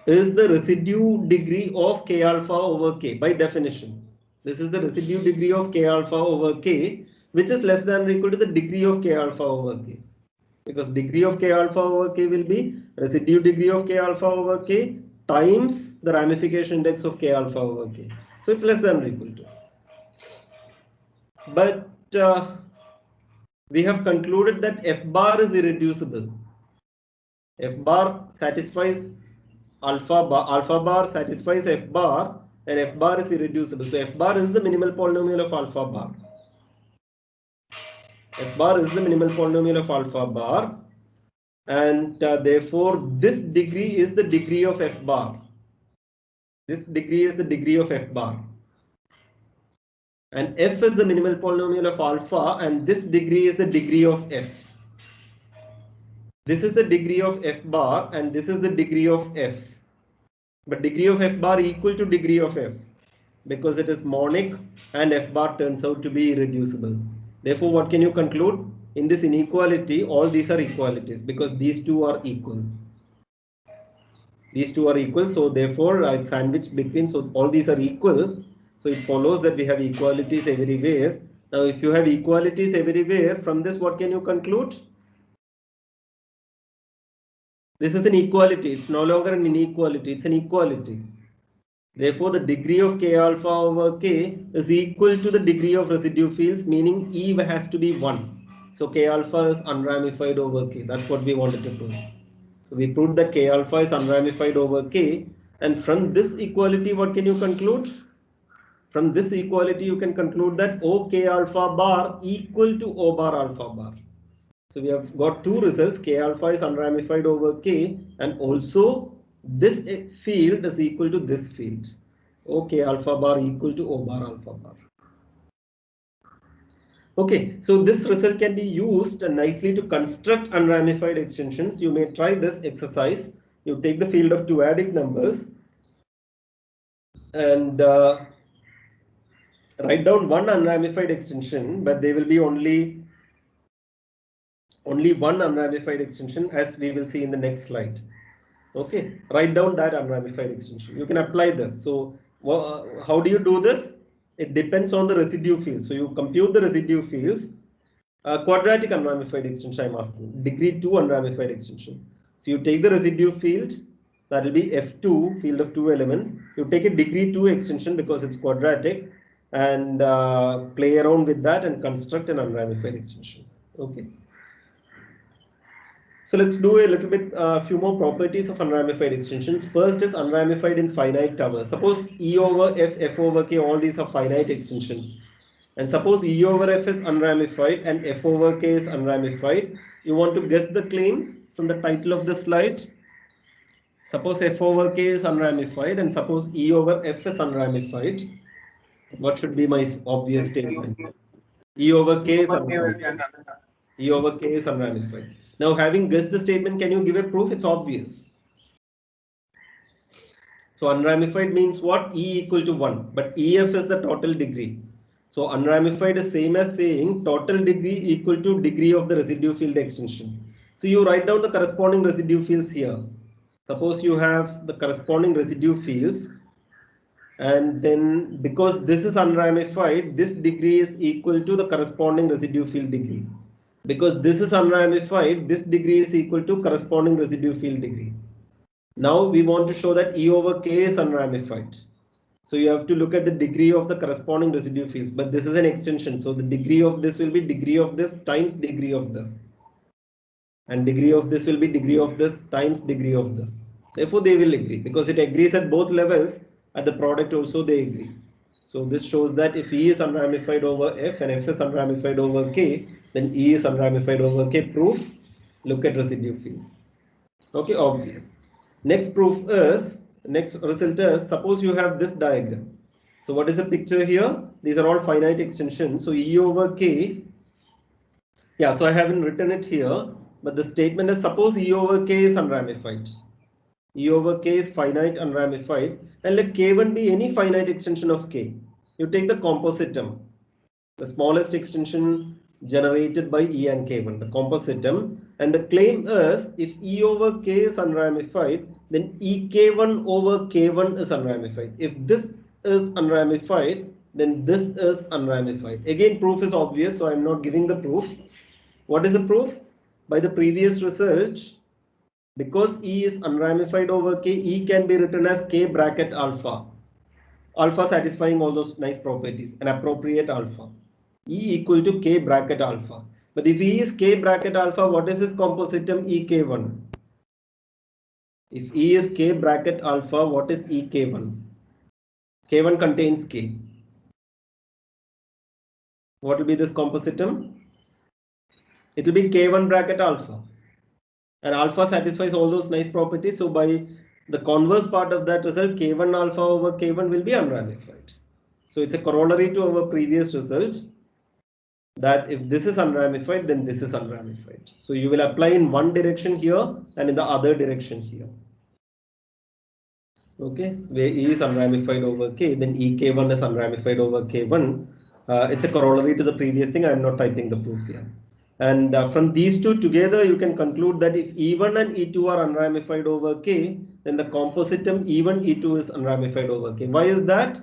is the residue degree of K alpha over K by definition. This is the residue degree of K alpha over K, which is less than or equal to the degree of K alpha over K. Because degree of K alpha over K will be residue degree of K alpha over K times the ramification index of K alpha over K. So it's less than or equal to. But we have concluded that F bar is irreducible. F bar satisfies alpha bar satisfies F bar and F bar is irreducible. So F bar is the minimal polynomial of alpha bar. F bar is the minimal polynomial of alpha bar. And therefore this degree is the degree of F bar. This degree is the degree of F bar. And F is the minimal polynomial of alpha and this degree is the degree of F. This is the degree of F bar and this is the degree of F. But degree of F bar equal to degree of F because it is monic and F bar turns out to be irreducible. Therefore, what can you conclude? In this inequality, all these are equalities because these two are equal. These two are equal, so therefore I sandwich between, so all these are equal. So it follows that we have equalities everywhere. Now if you have equalities everywhere, from this what can you conclude? This is an equality, it's no longer an inequality, it's an equality. Therefore the degree of K alpha over K is equal to the degree of residue fields, meaning E has to be 1. So K alpha is unramified over K, that's what we wanted to prove. So we proved that K alpha is unramified over K, and from this equality what can you conclude? From this equality you can conclude that OK alpha bar equal to O bar alpha bar. So we have got two results, K alpha is unramified over K and also this field is equal to this field. OK alpha bar equal to O bar alpha bar. Okay, so this result can be used nicely to construct unramified extensions. You may try this exercise. You take the field of two adic numbers and write down one unramified extension, but there will be only one unramified extension, as we will see in the next slide. Okay, write down that unramified extension. You can apply this. So how do you do this? It depends on the residue field. So you compute the residue fields. Quadratic unramified extension I'm asking, degree 2 unramified extension. So you take the residue field, that will be F2, field of 2 elements. You take a degree 2 extension because it's quadratic, and play around with that and construct an unramified extension. Okay. So let's do a little bit, few more properties of unramified extensions. First is unramified in finite towers. Suppose E over F, F over K, all these are finite extensions. And suppose E over F is unramified and F over K is unramified. You want to guess the claim from the title of the slide. Suppose F over K is unramified and suppose E over F is unramified. What should be my obvious statement? E over K is unramified. E over K is unramified. Now, having guessed the statement, can you give a proof? It's obvious. So unramified means what? E equal to 1, but EF is the total degree. So unramified is same as saying total degree equal to degree of the residue field extension. So you write down the corresponding residue fields here. Suppose you have the corresponding residue fields, and then because this is unramified, this degree is equal to the corresponding residue field degree. Because this is unramified, this degree is equal to corresponding residue field degree. Now we want to show that E over K is unramified. So you have to look at the degree of the corresponding residue fields, but this is an extension. So the degree of this will be degree of this times degree of this. And degree of this will be degree of this times degree of this. Therefore they will agree because it agrees at both levels. At the product also they agree. So this shows that if E is unramified over F and F is unramified over K, then E is unramified over K. Proof, look at residue fields. Okay, obvious. Next proof is, next result is, suppose you have this diagram. So what is the picture here? These are all finite extensions. So E over K, yeah, so I haven't written it here, but the statement is suppose E over K is unramified. E over K is finite unramified, and let K1 be any finite extension of K. You take the composite term, the smallest extension generated by E and K1, the composite term, and the claim is if E over K is unramified, then EK1 over K1 is unramified. If this is unramified, then this is unramified. Again, proof is obvious, so I am not giving the proof. What is the proof? By the previous result, because E is unramified over K, E can be written as K bracket alpha. Alpha satisfying all those nice properties, an appropriate alpha. E equal to K bracket alpha. But if E is K bracket alpha, what is this composite term EK1? If E is K bracket alpha, what is EK1? K1 contains K. What will be this composite term? It will be K1 bracket alpha. And alpha satisfies all those nice properties. So by the converse part of that result, K1 alpha over K1 will be unramified. So it's a corollary to our previous result, that if this is unramified, then this is unramified. So you will apply in one direction here and in the other direction here. Okay, where E is unramified over K, then EK1 is unramified over K1. It's a corollary to the previous thing. I am not typing the proof here. And from these two together, you can conclude that if E1 and E2 are unramified over K, then the composite term E1, E2 is unramified over K. Why is that?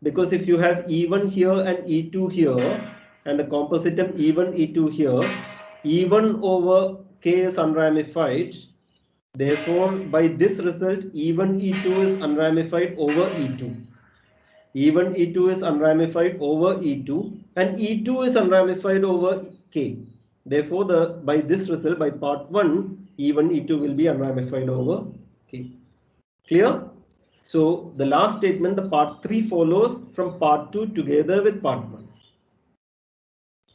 Because if you have E1 here and E2 here, and the composite term E1, E2 here, E1 over K is unramified. Therefore, by this result, E1, E2 is unramified over E2. E1, E2 is unramified over E2, and E2 is unramified over K. Therefore, by this result, by part 1, E1, E2 will be unramified over K. Clear? So, the last statement, the part 3 follows from part 2 together with part 1.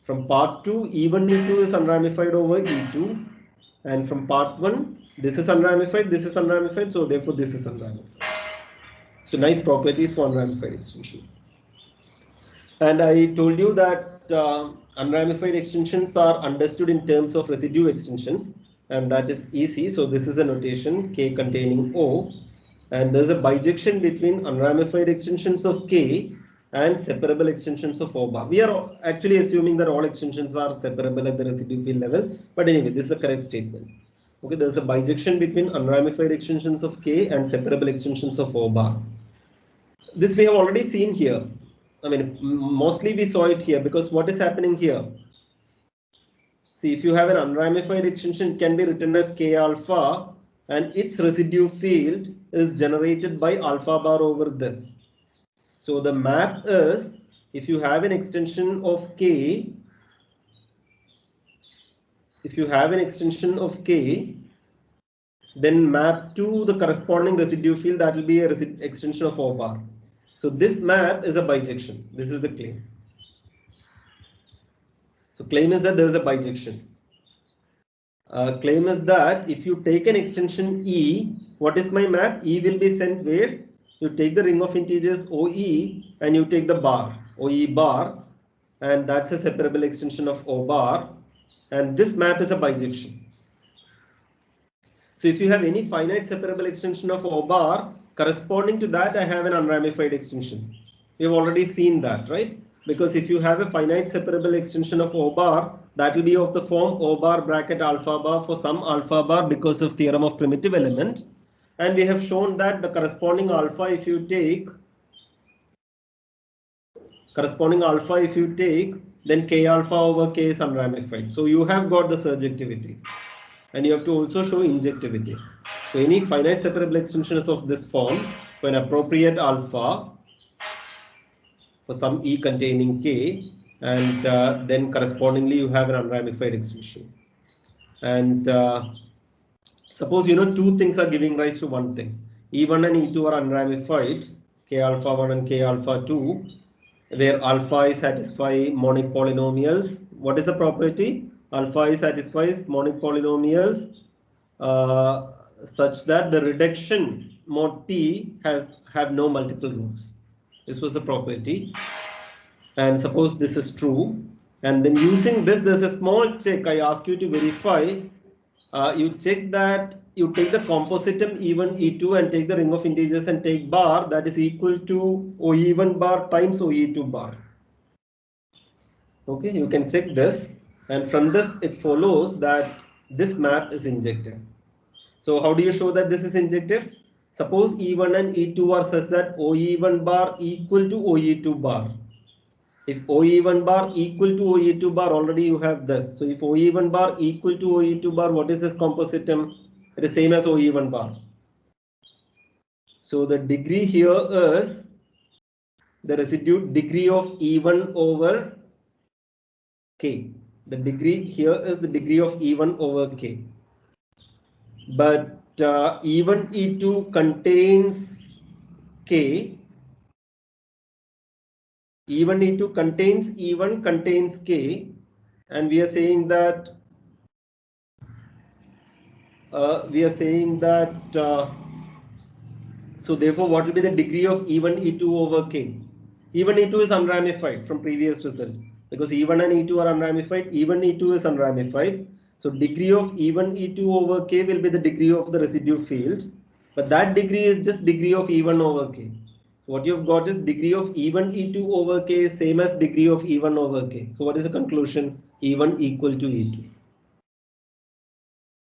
From part 2, E1, E2 is unramified over E2, and from part 1, this is unramified, so therefore this is unramified. So nice properties for unramified extensions. And I told you that unramified extensions are understood in terms of residue extensions, and that is easy. So this is a notation K containing O, and there's a bijection between unramified extensions of K and separable extensions of O bar. We are actually assuming that all extensions are separable at the residue field level, but anyway, this is the correct statement. Okay, there's a bijection between unramified extensions of K and separable extensions of O bar. This we have already seen here. I mean, mostly we saw it here because what is happening here? See, if you have an unramified extension, it can be written as K alpha and its residue field is generated by alpha bar over this. So the map is, if you have an extension of K, then map to the corresponding residue field, that will be a extension of O bar. So this map is a bijection. This is the claim. So claim is that there is a bijection. Claim is that if you take an extension E, what is my map? E will be sent where? You take the ring of integers OE and you take the bar, OE bar, and that's a separable extension of O bar, and this map is a bijection. So if you have any finite separable extension of O bar, corresponding to that I have an unramified extension. We have already seen that, right? Because if you have a finite separable extension of O bar, that will be of the form O bar bracket alpha bar for some alpha bar because of theorem of primitive element. And we have shown that the corresponding alpha, if you take, then K alpha over K is unramified. So you have got the surjectivity. And you have to also show injectivity. So any finite separable extension is of this form for an appropriate alpha for some E containing K, and then correspondingly you have an unramified extension. And suppose two things are giving rise to one thing. E1 and E2 are unramified, K alpha 1 and K alpha 2, where alpha I satisfy monic polynomials. What is the property? Alpha I satisfies monic polynomials such that the reduction mod P have no multiple roots. This was the property. And suppose this is true, and then using this, there's a small check I ask you to verify. You check that you take the compositum E1, E2 and take the ring of integers and take bar that is equal to OE1 bar times OE2 bar. Okay, you can check this, and from this it follows that this map is injective. So how do you show that this is injective? Suppose E1 and E2 are such that OE1 bar equal to OE2 bar. If OE1 bar equal to OE2 bar, already you have this. So if OE1 bar equal to OE2 bar, what is this compositum? It is same as OE1 bar. So the degree here is the residue degree of E1 over K. The degree here is the degree of E1 over K. But E1, E2 contains K. E1, E2 contains E1 contains K, and we are saying that so therefore what will be the degree of E1, E2 over K? E1, E2 is unramified from previous result because E1 and E2 are unramified. E1, E2 is unramified. So degree of E1, E2 over K will be the degree of the residue field, but that degree is just degree of E1 over K. What you've got is degree of E1, E2 over K is same as degree of E1 over K. So what is the conclusion? E1 equal to E2.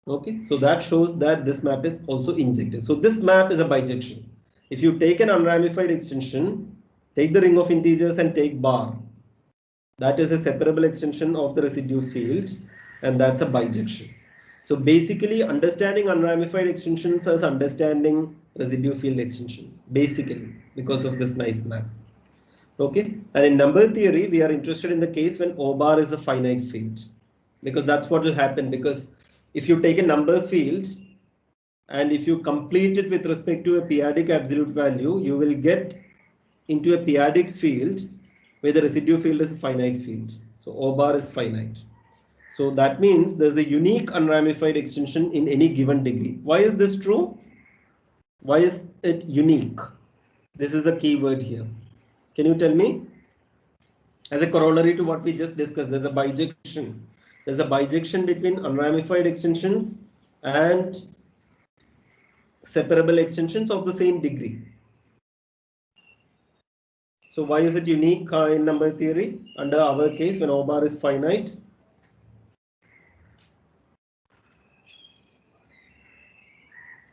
Okay, so that shows that this map is also injective. So this map is a bijection. If you take an unramified extension, take the ring of integers and take bar. That is a separable extension of the residue field, and that's a bijection. So basically, understanding unramified extensions is understanding residue field extensions, basically, because of this nice map. Okay, and in number theory, we are interested in the case when O bar is a finite field, because that's what will happen. Because if you take a number field and if you complete it with respect to a periodic absolute value, you will get into a periodic field where the residue field is a finite field. So O bar is finite. So that means there's a unique unramified extension in any given degree. Why is this true? Why is it unique? This is the key word here. Can you tell me? As a corollary to what we just discussed, there's a bijection. There's a bijection between unramified extensions and separable extensions of the same degree. So why is it unique in number theory? Under our case, when O bar is finite.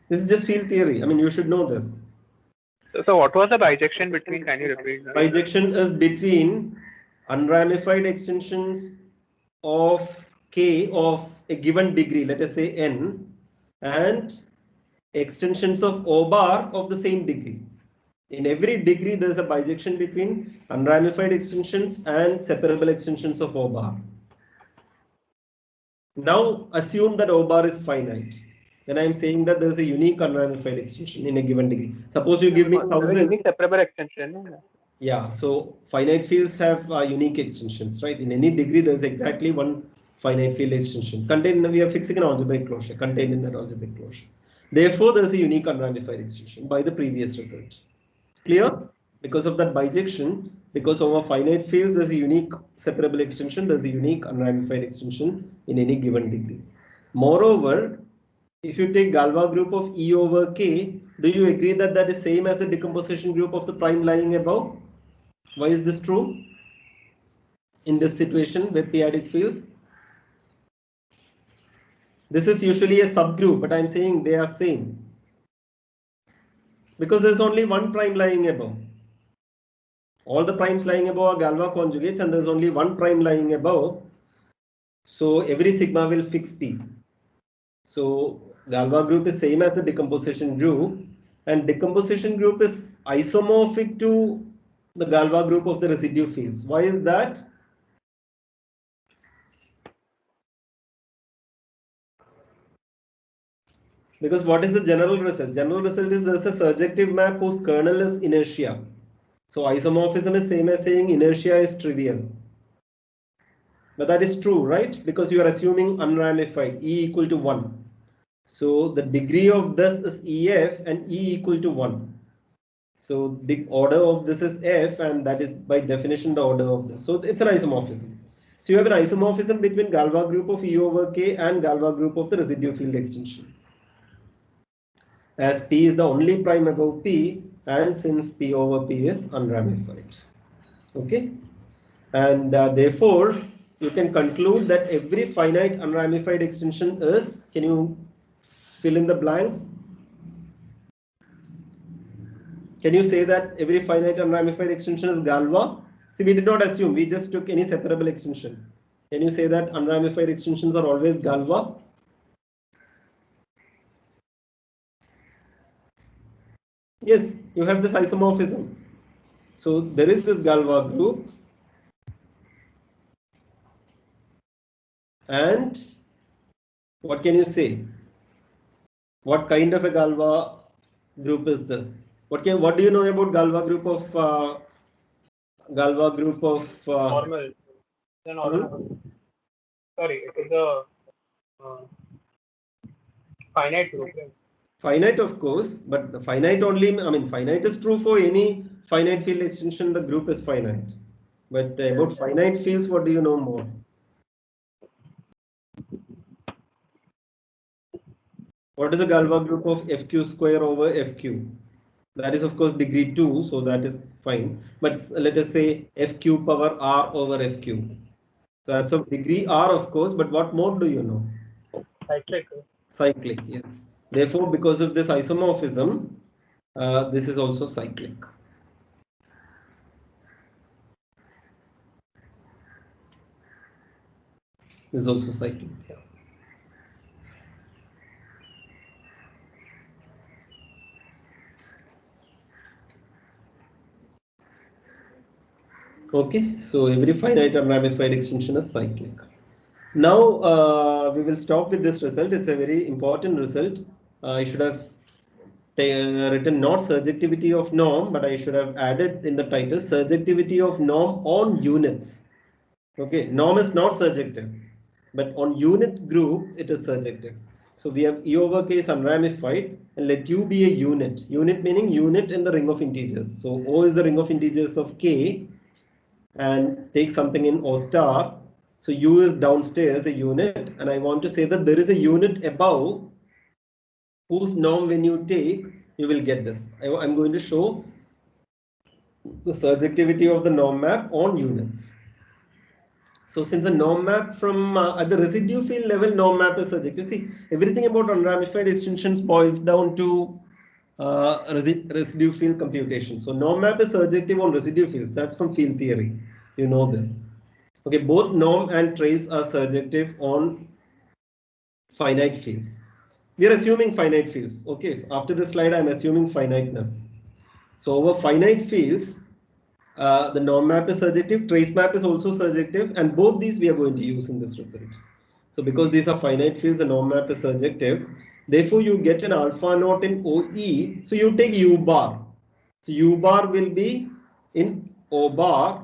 This is just field theory. I mean, you should know this. So what was the bijection between? Can you repeat that? Bijection is between unramified extensions of K of a given degree, let us say n, and extensions of O bar of the same degree. In every degree, there is a bijection between unramified extensions and separable extensions of O bar. Now assume that O bar is finite. Then I am saying that there is a unique unramified extension in a given degree. Suppose you give me 1000. Unique separable extension. Yeah, so finite fields have unique extensions, right? In any degree, there is exactly one finite field extension contained. We are fixing an algebraic closure contained in that algebraic closure. Therefore, there is a unique unramified extension by the previous result. Clear? Because of that bijection, because over finite fields, there is a unique separable extension. There is a unique unramified extension in any given degree. Moreover, if you take Galois group of E over K, do you agree that that is same as the decomposition group of the prime lying above? Why is this true in this situation with periodic fields? This is usually a subgroup, but I'm saying they are same because there's only one prime lying above. All the primes lying above are Galois conjugates, and there's only one prime lying above. So every sigma will fix P. So Galois group is same as the decomposition group, and decomposition group is isomorphic to the Galois group of the residue fields. Why is that? Because what is the general result? General result is there's a surjective map whose kernel is inertia. So isomorphism is same as saying inertia is trivial. But that is true, right? Because you are assuming unramified, E equal to 1. So the degree of this is EF and E equal to 1. So the order of this is F, and that is by definition the order of this. So it's an isomorphism. So you have an isomorphism between Galois group of E over K and Galois group of the residue field extension. As P is the only prime above P, and since P over P is unramified. Okay, and therefore you can conclude that every finite unramified extension is, can you fill in the blanks? Can you say that every finite unramified extension is Galois? See, we did not assume, we just took any separable extension. Can you say that unramified extensions are always Galois? Yes, you have this isomorphism. So there is this Galois group, and what can you say? What kind of a Galois group is this? What do you know about Galois group of normal? The normal. Sorry, it is a finite group. Finite, of course, but the finite only, I mean, finite is true for any finite field extension, the group is finite. But about finite fields, what do you know more? What is the Galois group of FQ square over FQ? That is, of course, degree 2, so that is fine. But let us say FQ power R over FQ. So that's of degree R, of course, but what mode do you know? Cyclic. Cyclic, yes. Therefore, because of this isomorphism, this is also cyclic. This is also cyclic. Yeah. Okay, so every finite unramified extension is cyclic. Now we will stop with this result. It's a very important result. I should have written not surjectivity of norm, but I should have added in the title surjectivity of norm on units. Okay, norm is not surjective, but on unit group it is surjective. So we have E over K is unramified, and let U be a unit. Unit meaning unit in the ring of integers. So O is the ring of integers of K, and take something in O star. So U is downstairs a unit, and I want to say that there is a unit above whose norm when you take, you will get this. I'm going to show the surjectivity of the norm map on units. So since the norm map from at the residue field level, norm map is surjective. See, everything about unramified extensions boils down to residue field computation. So norm map is surjective on residue fields. That's from field theory. You know this. Okay, both norm and trace are surjective on finite fields. We are assuming finite fields. Okay, after this slide, I'm assuming finiteness. So over finite fields, the norm map is surjective, trace map is also surjective, and both these we are going to use in this result. So because these are finite fields, the norm map is surjective. Therefore, you get an alpha naught in OE. So you take U bar. So U bar will be in O bar.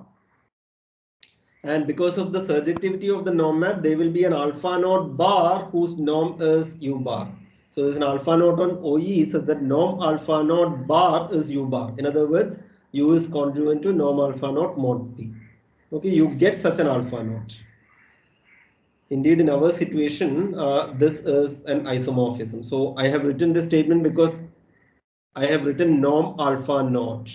And because of the surjectivity of the norm map, there will be an alpha naught bar whose norm is U bar. So there's an alpha naught on OE such that norm alpha naught bar is U bar. In other words, U is congruent to norm alpha naught mod P. Okay, you get such an alpha naught. Indeed, in our situation, this is an isomorphism. So I have written this statement because I have written norm alpha naught.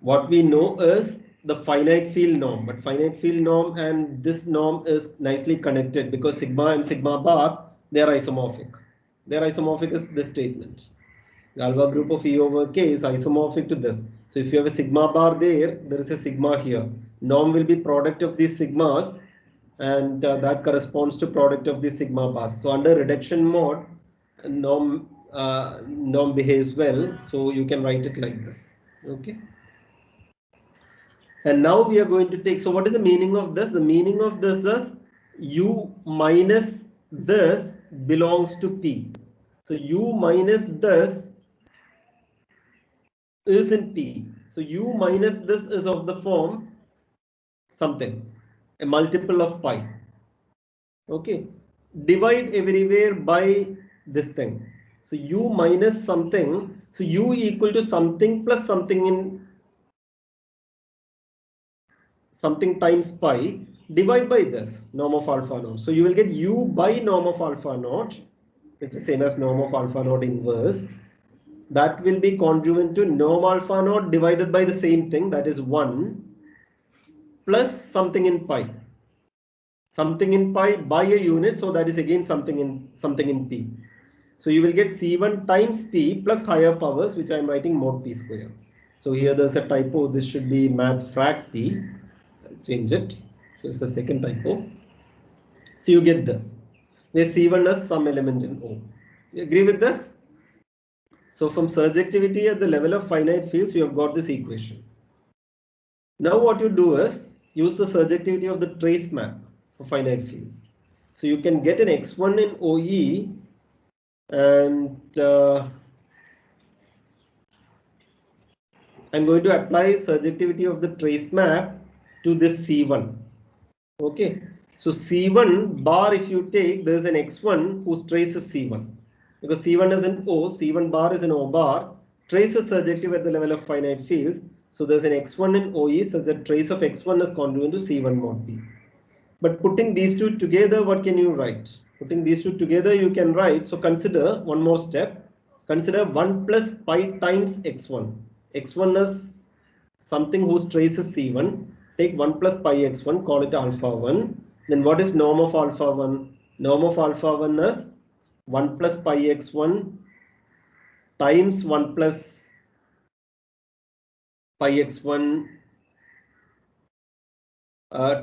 What we know is the finite field norm, but finite field norm and this norm is nicely connected because sigma and sigma bar, they are isomorphic. They are isomorphic as this statement. The alpha group of E over K is isomorphic to this. So if you have a sigma bar there, there is a sigma here. Norm will be product of these sigmas and that corresponds to product of these sigma bars. So under reduction mode, norm behaves well. So you can write it like this. Okay. And now we are going to take, so what is the meaning of this? The meaning of this is U minus this belongs to P. So U minus this is in P. So U minus this is of the form something, a multiple of pi. Okay. Divide everywhere by this thing. So U minus something. So U equal to something plus something in something times pi, divide by this norm of alpha naught. So you will get U by norm of alpha naught, which is same as norm of alpha naught inverse. That will be congruent to norm alpha naught divided by the same thing, that is 1 plus something in pi. Something in pi by a unit, so that is again something in p. So you will get C1 times p plus higher powers, which I am writing mod p square. So here there's a typo. This should be math frac p. I'll change it. So it's the second typo. So you get this, where C1 is some element in O. You agree with this? So from surjectivity at the level of finite fields, you have got this equation. Now what you do is use the surjectivity of the trace map for finite fields. So you can get an x1 in OE and I'm going to apply surjectivity of the trace map to this C1. Okay, so C1 bar, if you take, there is an x1 whose trace is C1. Because C1 is in O, C1 bar is in O bar, trace is surjective at the level of finite fields. So there's an x1 in OE, so the trace of x1 is congruent to C1 mod P. But putting these two together, what can you write? Putting these two together, you can write, so consider one more step. Consider 1 plus pi times x1. x1 is something whose trace is C1. Take 1 plus pi x1, call it alpha 1. Then what is norm of alpha 1? Norm of alpha 1 is 1 plus pi x1 times 1 plus pi x1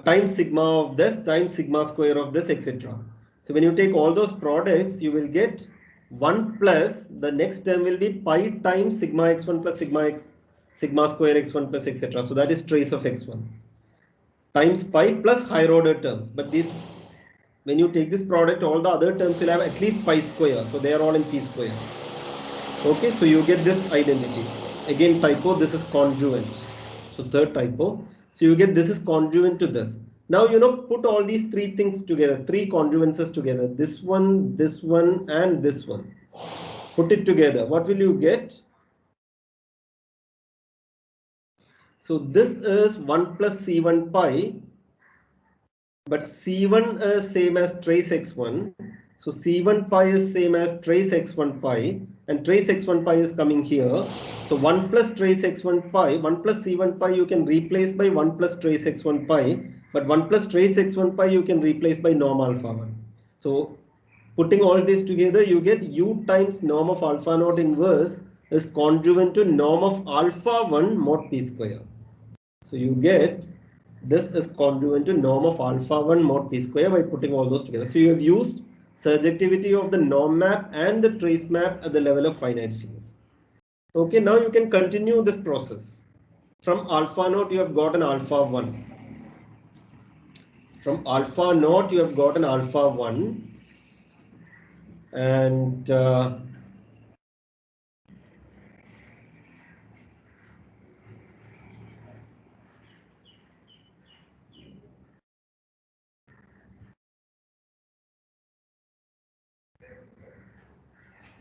times sigma of this times sigma square of this, etc. So when you take all those products, you will get 1 plus, the next term will be pi times sigma x1 plus sigma square x1 plus, etc. So that is trace of x1 times pi plus higher order terms. But this, when you take this product, all the other terms will have at least pi square. So they are all in p square. Okay, so you get this identity. Again typo, this is congruent. So third typo. So you get this is congruent to this. Now, put all these three things together, three congruences together. This one, and this one. Put it together. What will you get? So this is 1 plus C1 pi. But C1 is same as trace x1. So C1 pi is same as trace x1 pi, and trace x1 pi is coming here. So 1 plus trace x1 pi, 1 plus C1 pi you can replace by 1 plus trace x1 pi, but 1 plus trace x1 pi you can replace by norm alpha 1. So putting all this together, you get u times norm of alpha naught inverse is conjugate to norm of alpha 1 mod p square. So you get this is congruent to norm of alpha 1 mod p square by putting all those together. So you have used surjectivity of the norm map and the trace map at the level of finite fields. Okay, now you can continue this process. From alpha naught you have got an alpha 1. From alpha naught you have got an alpha 1. And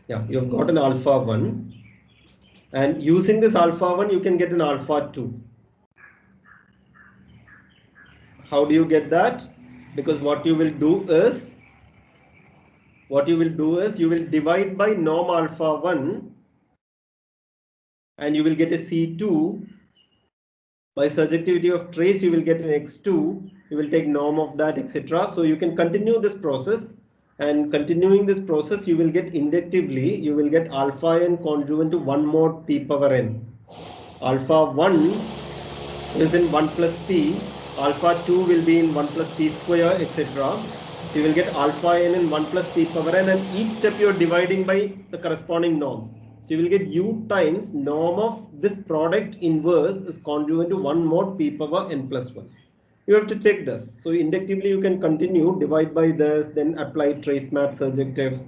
yeah, you have got an alpha 1. And using this alpha 1 you can get an alpha 2. How do you get that? Because what you will do is you will divide by norm alpha 1 and you will get a C2. By surjectivity of trace you will get an x2. You will take norm of that, etc. So you can continue this process, and continuing this process you will get inductively you will get alpha n conjugate to 1 mod p power n. Alpha 1 is in 1 plus p, alpha 2 will be in 1 plus p square, etc. So you will get alpha n in 1 plus p power n, and each step you are dividing by the corresponding norms. So you will get u times norm of this product inverse is conjugate to 1 mod p power n plus 1. You have to check this. So inductively you can continue, divide by this, then apply trace map surjective.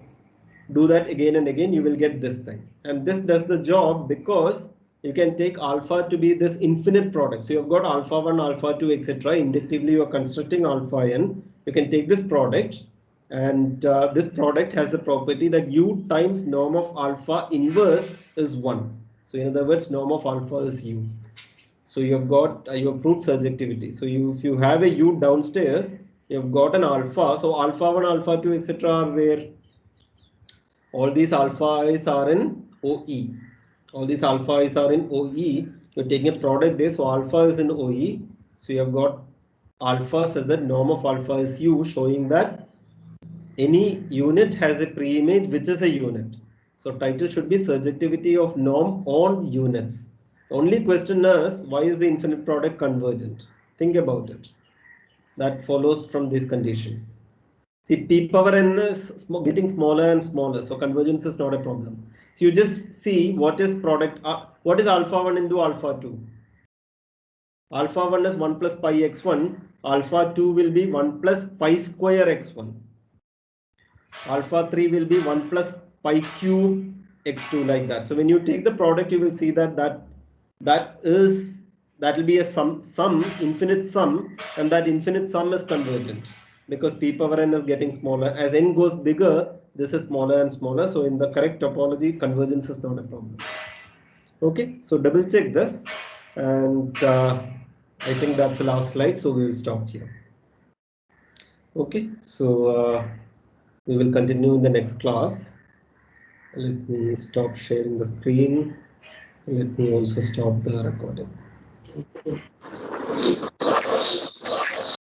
Do that again and again, you will get this thing. And this does the job because you can take alpha to be this infinite product. So you've got alpha 1, alpha 2, etc. Inductively you are constructing alpha n. You can take this product, and this product has the property that u times norm of alpha inverse is 1. So in other words, norm of alpha is u. So you have got you have proved surjectivity. So if you have a u downstairs, you have got an alpha. So alpha 1, alpha 2, etc. are where all these alpha i's are in OE. All these alpha i's are in OE. You're taking a product there, so alpha is in OE. So you have got alpha says that norm of alpha is U, showing that any unit has a preimage which is a unit. So title should be surjectivity of norm on units. The only question is, why is the infinite product convergent? Think about it. That follows from these conditions. See, p power n is getting smaller and smaller, so convergence is not a problem. So you just see what is product, what is alpha 1 into alpha 2. Alpha 1 is 1 plus pi x1, alpha 2 will be 1 plus pi square x1. Alpha 3 will be 1 plus pi cube x2, like that. So when you take the product, you will see that that will be a sum, infinite sum, and that infinite sum is convergent because p power n is getting smaller. As n goes bigger, this is smaller and smaller. So in the correct topology, convergence is not a problem. Okay, so double check this, and I think that's the last slide, so we will stop here. Okay, so we will continue in the next class. Let me stop sharing the screen. Let me also stop the recording.